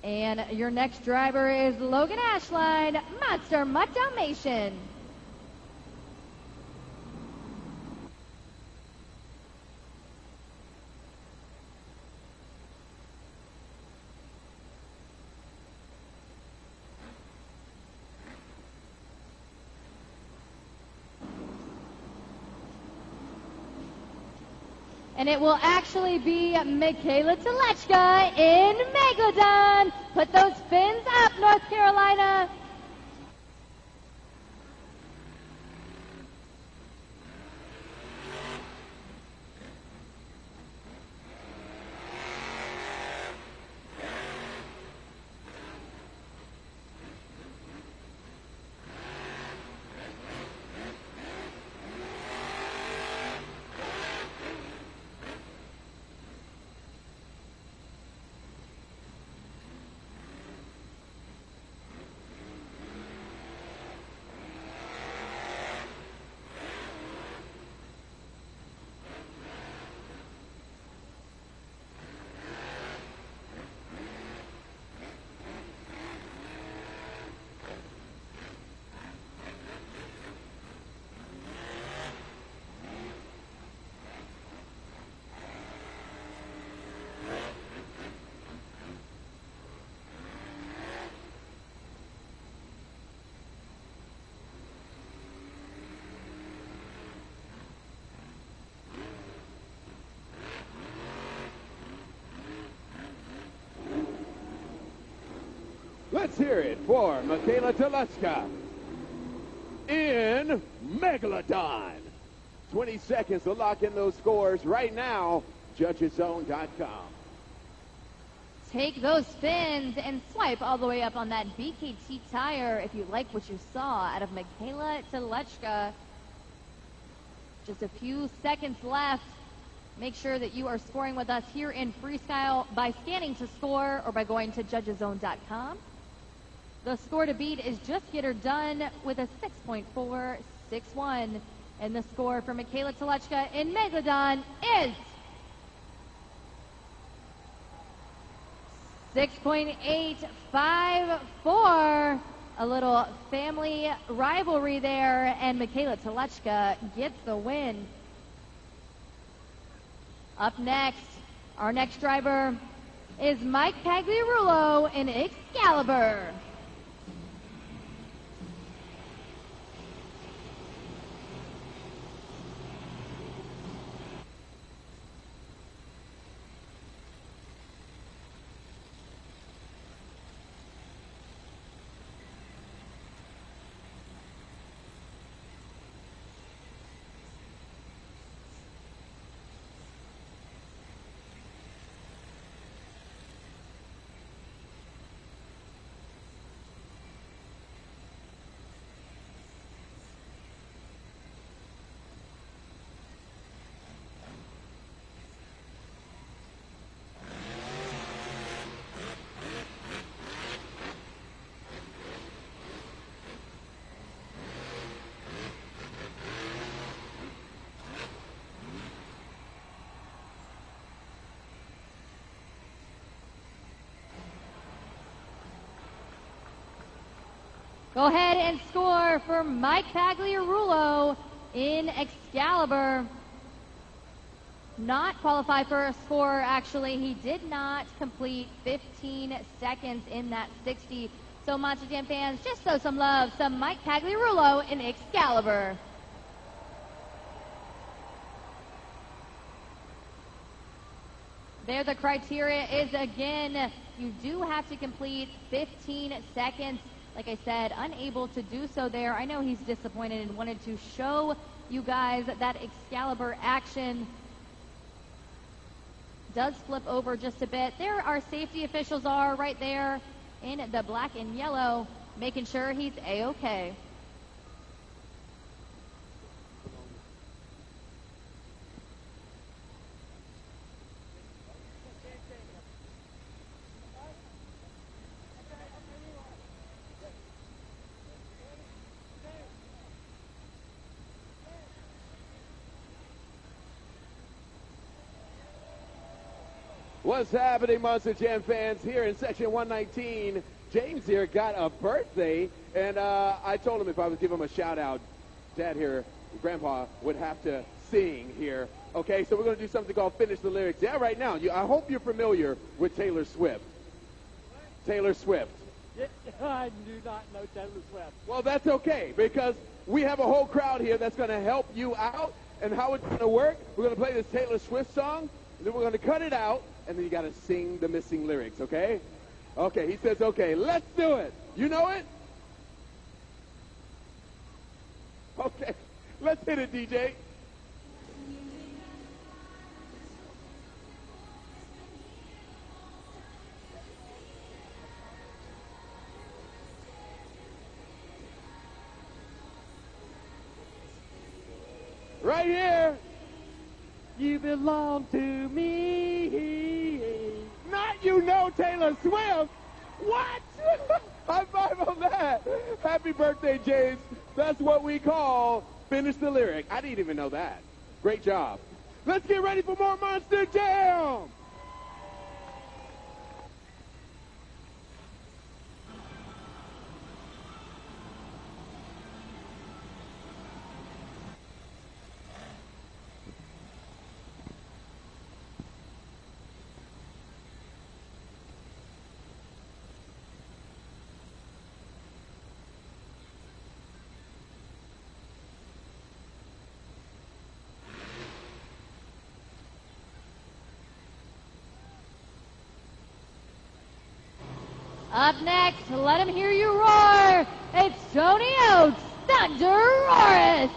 And your next driver is Logan Ashline, Monster Mutt Dalmatian. And it will actually be Michaela Telechka in Megalodon. Put those fins up, North Carolina. Let's hear it for Michaela Telechka in Megalodon. 20 seconds to lock in those scores right now. JudgesZone.com. Take those fins and swipe all the way up on that BKT tire if you like what you saw out of Michaela Telechka. Just a few seconds left. Make sure that you are scoring with us here in freestyle by scanning to score or by going to JudgesZone.com. The score to beat is Just Get Her Done with a 6.461. And the score for Michaela Telechka in Megalodon is 6.854. A little family rivalry there, and Michaela Telechka gets the win. Up next, our next driver is Mike Pagliarulo in Excalibur. Go ahead and score for Mike Pagliarulo in Excalibur. not qualify for a score, actually. He did not complete 15 seconds in that 60. So, Monster Jam fans, just show some love, some Mike Pagliarulo in Excalibur. There the criteria is again, you do have to complete 15 seconds. Like I said, unable to do so there. I know he's disappointed and wanted to show you guys that Excalibur action does flip over just a bit. There our safety officials are right there in the black and yellow, making sure he's A-okay. What's happening, Monster Jam fans? Here in section 119, James here got a birthday, and I told him if I would give him a shout out, Dad here, Grandpa, would have to sing here. Okay, so we're going to do something called Finish the Lyrics. Yeah, right now, I hope you're familiar with Taylor Swift. Taylor Swift. I do not know Taylor Swift. Well, that's okay, because we have a whole crowd here that's going to help you out. And how it's going to work, we're going to play this Taylor Swift song, and then we're going to cut it out, and then you got to sing the missing lyrics, okay? Okay, he says, okay, let's do it. You know it? Okay, let's hit it, DJ. Right here. You belong to me. Not you know Taylor Swift. What? High five on that. Happy birthday, James. That's what we call Finish the Lyric. I didn't even know that. Great job. Let's get ready for more Monster Jam. Up next, let him hear you roar. It's Tony Oates, Thunder Roarus.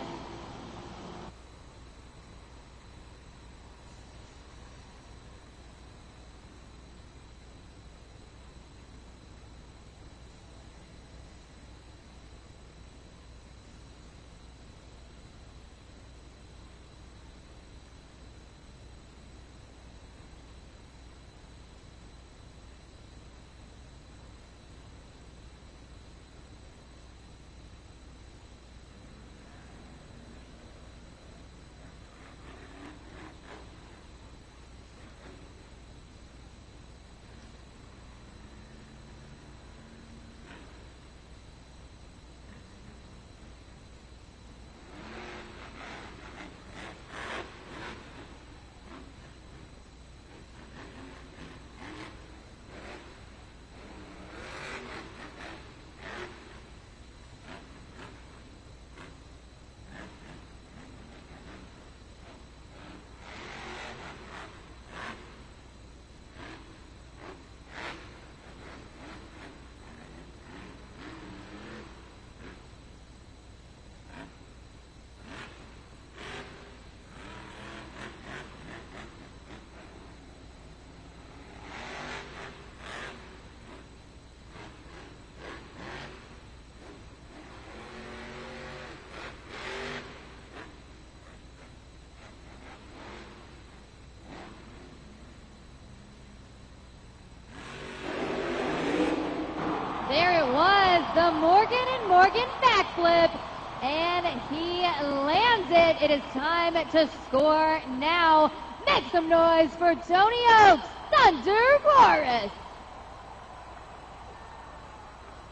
The Morgan and Morgan backflip, and he lands it. It is time to score now. Make some noise for Tony Oates, Thunder Roarus.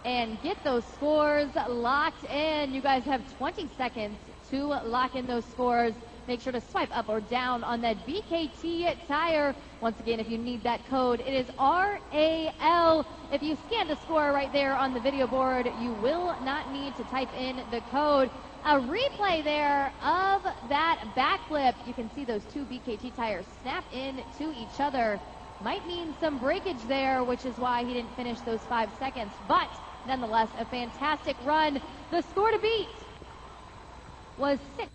And get those scores locked in. You guys have 20 seconds to lock in those scores. make sure to swipe up or down on that BKT tire. Once again, if you need that code, it is RAL. If you scan the score right there on the video board, you will not need to type in the code. A replay there of that backflip. You can see those two BKT tires snap into each other. Might mean some breakage there, which is why he didn't finish those 5 seconds. But nonetheless, a fantastic run. The score to beat was 6.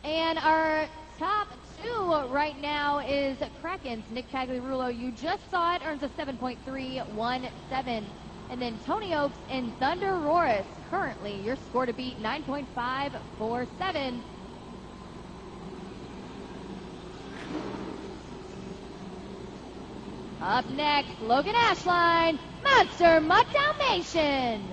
And our top two right now is Kraken's Nick Pagliarulo. You just saw it, earns a 7.317. And then Tony Oaks and Thunder Roris, currently your score to beat 9.547. Up next, Logan Ashline, Monster Mutt Dalmatian.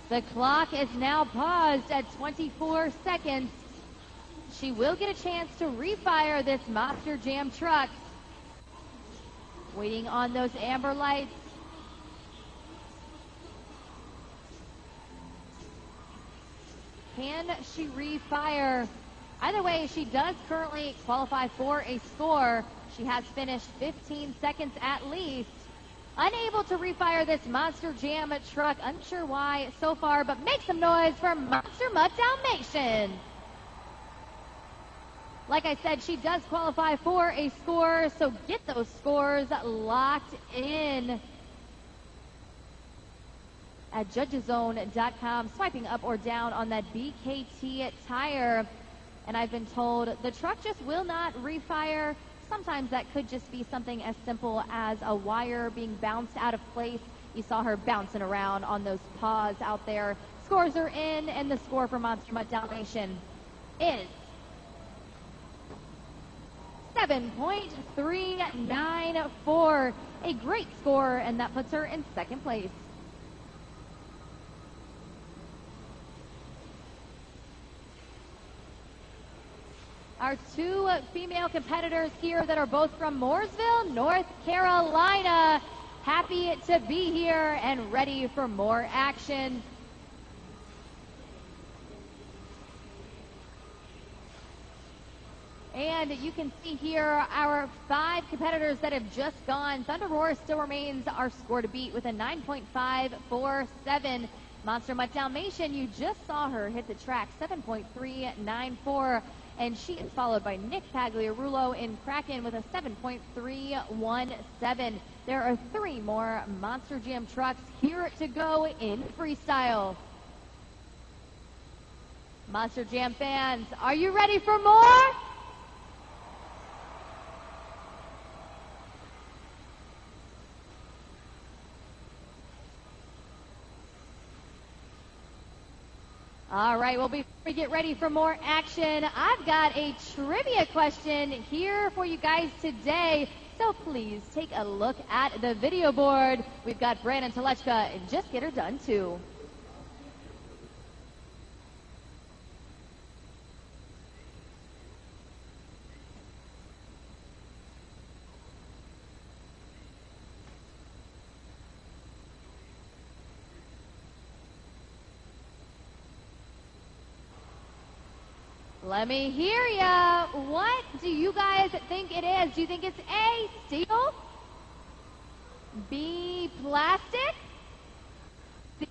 The clock is now paused at 24 seconds. She will get a chance to refire this Monster Jam truck. Waiting on those amber lights. Can she refire? Either way, she does currently qualify for a score. She has finished 15 seconds at least. Unable to refire this Monster Jam truck. Unsure why so far, but make some noise for Monster Mutt Dalmatian. Like I said, she does qualify for a score, so get those scores locked in at judgeszone.com, swiping up or down on that BKT tire. And I've been told the truck just will not refire. Sometimes that could just be something as simple as a wire being bounced out of place. You saw her bouncing around on those paws out there. Scores are in, and the score for Monster Mutt Dalmatian is 7.394. A great score, and that puts her in second place. Our two female competitors here that are both from Mooresville, North Carolina. Happy to be here and ready for more action. And you can see here our 5 competitors that have just gone. Thunder Roar still remains our score to beat with a 9.547. Monster Mutt Dalmatian, you just saw her hit the track, 7.394. And she is followed by Nick Pagliarulo in Kraken with a 7.317. There are 3 more Monster Jam trucks here to go in freestyle. Monster Jam fans, are you ready for more? All right, well, before we get ready for more action, I've got a trivia question here for you guys today. So please take a look at the video board. We've got Brandon Telechka and Just Get Her Done too. Let me hear ya. What do you guys think it is? Do you think it's A, steel, B, plastic,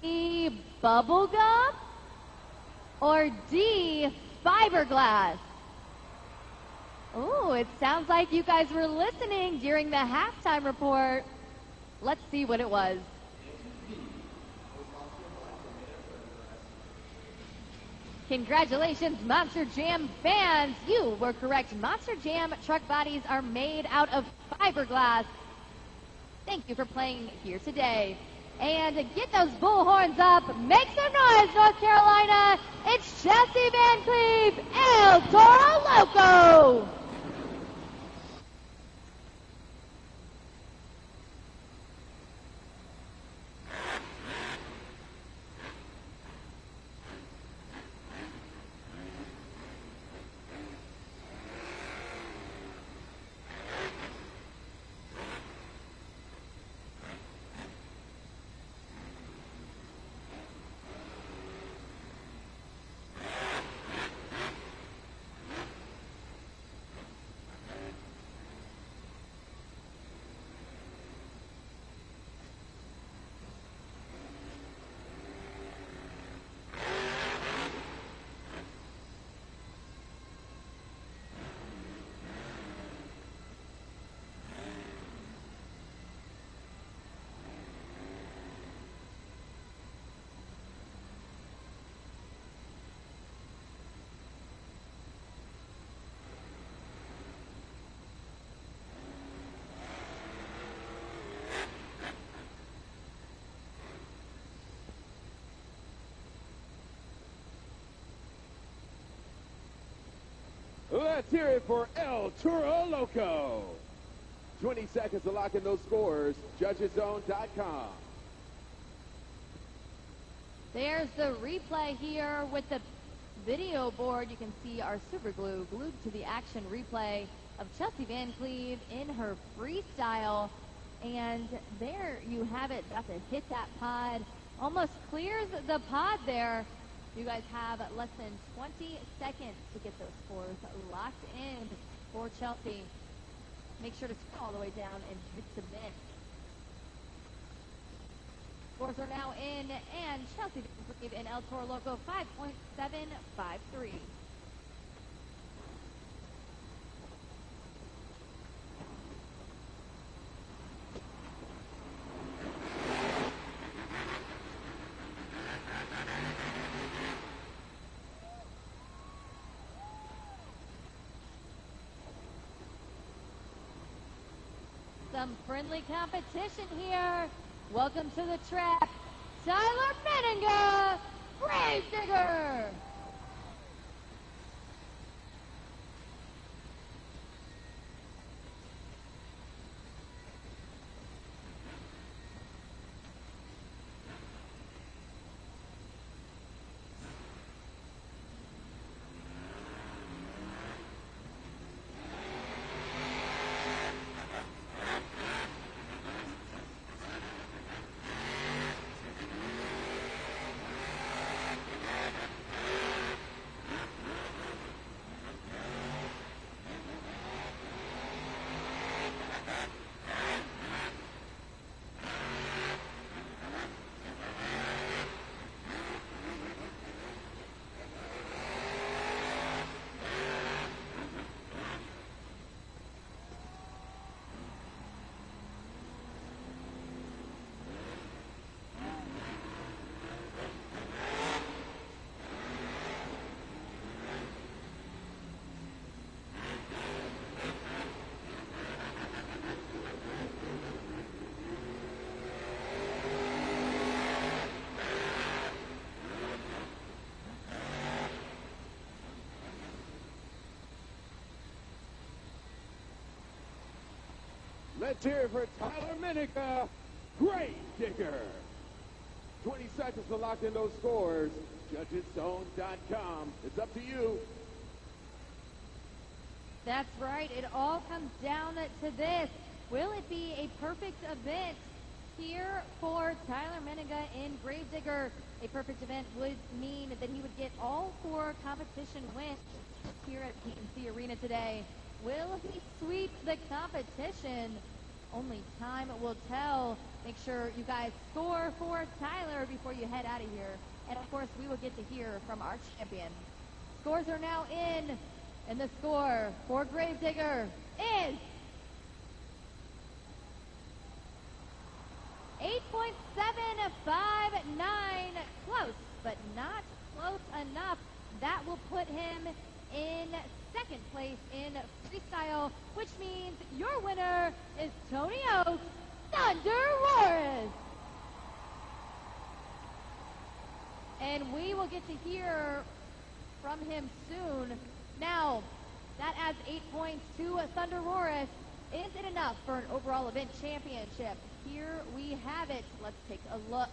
C, bubble gum, or D, fiberglass? Ooh, it sounds like you guys were listening during the halftime report. Let's see what it was. Congratulations, Monster Jam fans. You were correct. Monster Jam truck bodies are made out of fiberglass. Thank you for playing here today. And get those bullhorns up. Make some noise, North Carolina. It's Jesse Van Cleve, El Toro Loco. Let's hear it for El Toro Loco. 20 seconds to lock in those scores. JudgesZone.com. There's the replay here with the video board. You can see our super glue glued to the action replay of Chelsea Van Cleve in her freestyle. And there you have it. About to hit that pod. Almost clears the pod there. You guys have less than 20 seconds to get those scores locked in for Chelsea. Make sure to scroll all the way down and hit submit. Scores are now in, and Chelsea and El Toro Loco 5.753. Some friendly competition here. Welcome to the track, Tyler Menninga, Gravedigger. Let's hear it for Tyler Menninga, Gravedigger. 20 seconds to lock in those scores. JudgesZone.com. It's up to you. That's right. It all comes down to this. Will it be a perfect event here for Tyler Menninga in Gravedigger? A perfect event would mean that he would get all 4 competition wins here at PNC Arena today. Will he sweep the competition? Only time will tell. Make sure you guys score for Tyler before you head out of here. And of course, we will get to hear from our champion. Scores are now in, and the score for Gravedigger is 8.759. Close, but not close enough. That will put him in second place in freestyle, which means your winner is Tony Oaks, Thunder Morris. And we will get to hear from him soon. Now, that adds 8 points to Thunder Morris. Is it enough for an overall event championship? Here we have it. Let's take a look.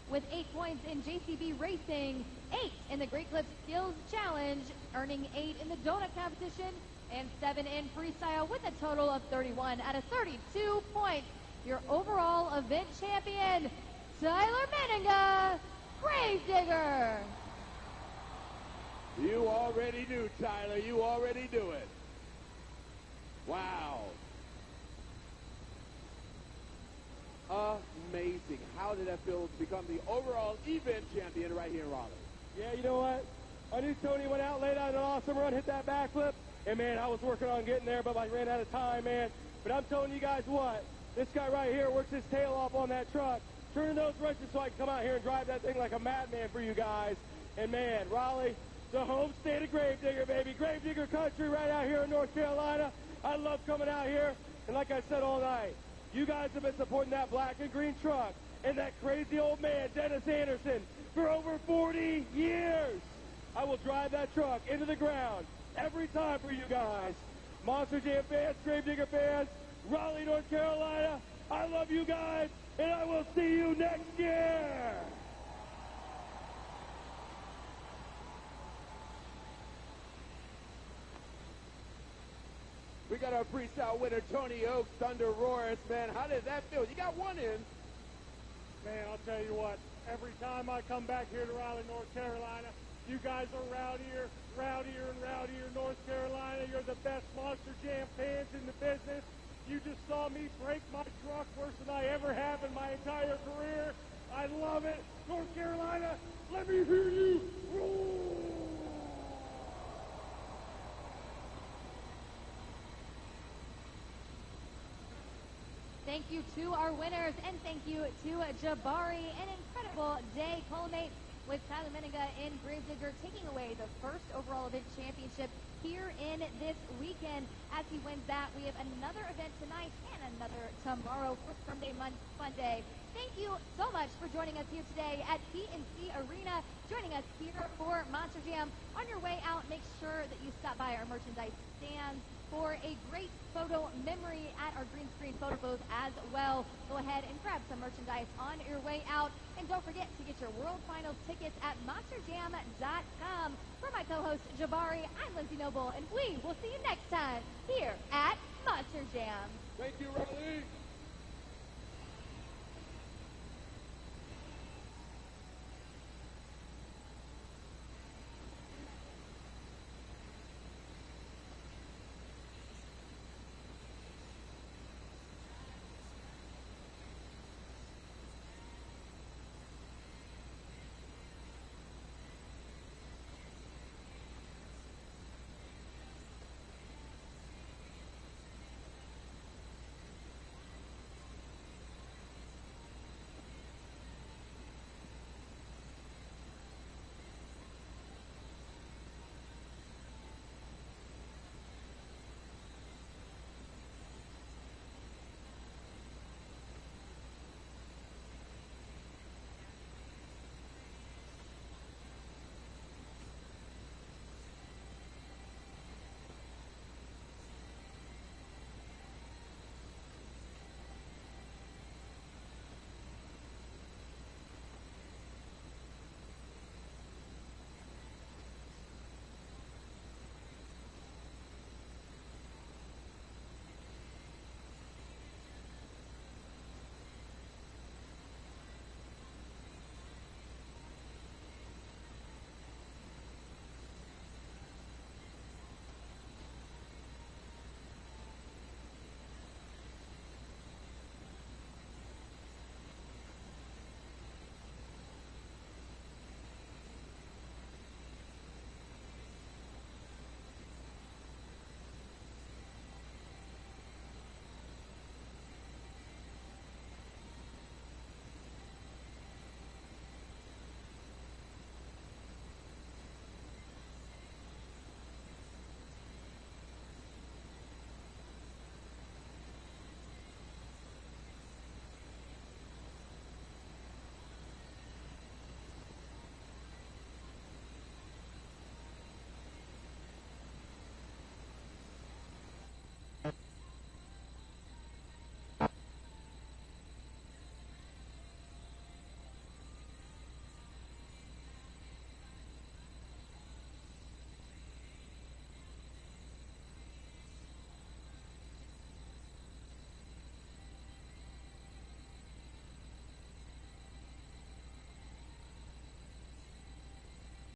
With 8 points in JCB Racing, 8 in the Great Clips Skills Challenge, earning 8 in the donut competition, and 7 in freestyle with a total of 31 out of 32 points. Your overall event champion, Tyler Menninga, Gravedigger. You already knew, Tyler. You already knew it. Wow. Amazing. How did that feel to become the overall event champion right here in Raleigh? Yeah, you know what? I knew Tony went out, laid out an awesome run, hit that backflip, and man, I was working on getting there, but I ran out of time, man. But I'm telling you guys what, this guy right here works his tail off on that truck, turning those wrenches so I can come out here and drive that thing like a madman for you guys. And man, Raleigh, the home state of Gravedigger, baby. Gravedigger country right out here in North Carolina. I love coming out here, and like I said all night, you guys have been supporting that black and green truck and that crazy old man, Dennis Anderson, for over 40 years. I will drive that truck into the ground every time for you guys. Monster Jam fans, Gravedigger fans, Raleigh, North Carolina, I love you guys, and I will see you next year. We got our freestyle winner, Tony Oaks, Thunder Roars. Man, how did that feel? You got one in. Man, I'll tell you what, every time I come back here to Raleigh, North Carolina, you guys are rowdier and rowdier, North Carolina. You're the best Monster Jam fans in the business. You just saw me break my truck worse than I ever have in my entire career. I love it. North Carolina, let me hear you roar. Thank you to our winners, and thank you to Jabari. An incredible day culminates with Tyler Menninga in Gravedigger taking away the first overall event championship here in this weekend. As he wins that, we have another event tonight and another tomorrow for Sunday Fun Day. Thank you so much for joining us here today at PNC Arena, joining us here for Monster Jam. On your way out, make sure that you stop by our merchandise stands for a great photo memory at our green screen photo booth as well. Go ahead and grab some merchandise on your way out. And don't forget to get your World Finals tickets at MonsterJam.com. For my co-host Jabari, I'm Lindsay Noble, and we will see you next time here at Monster Jam. Thank you,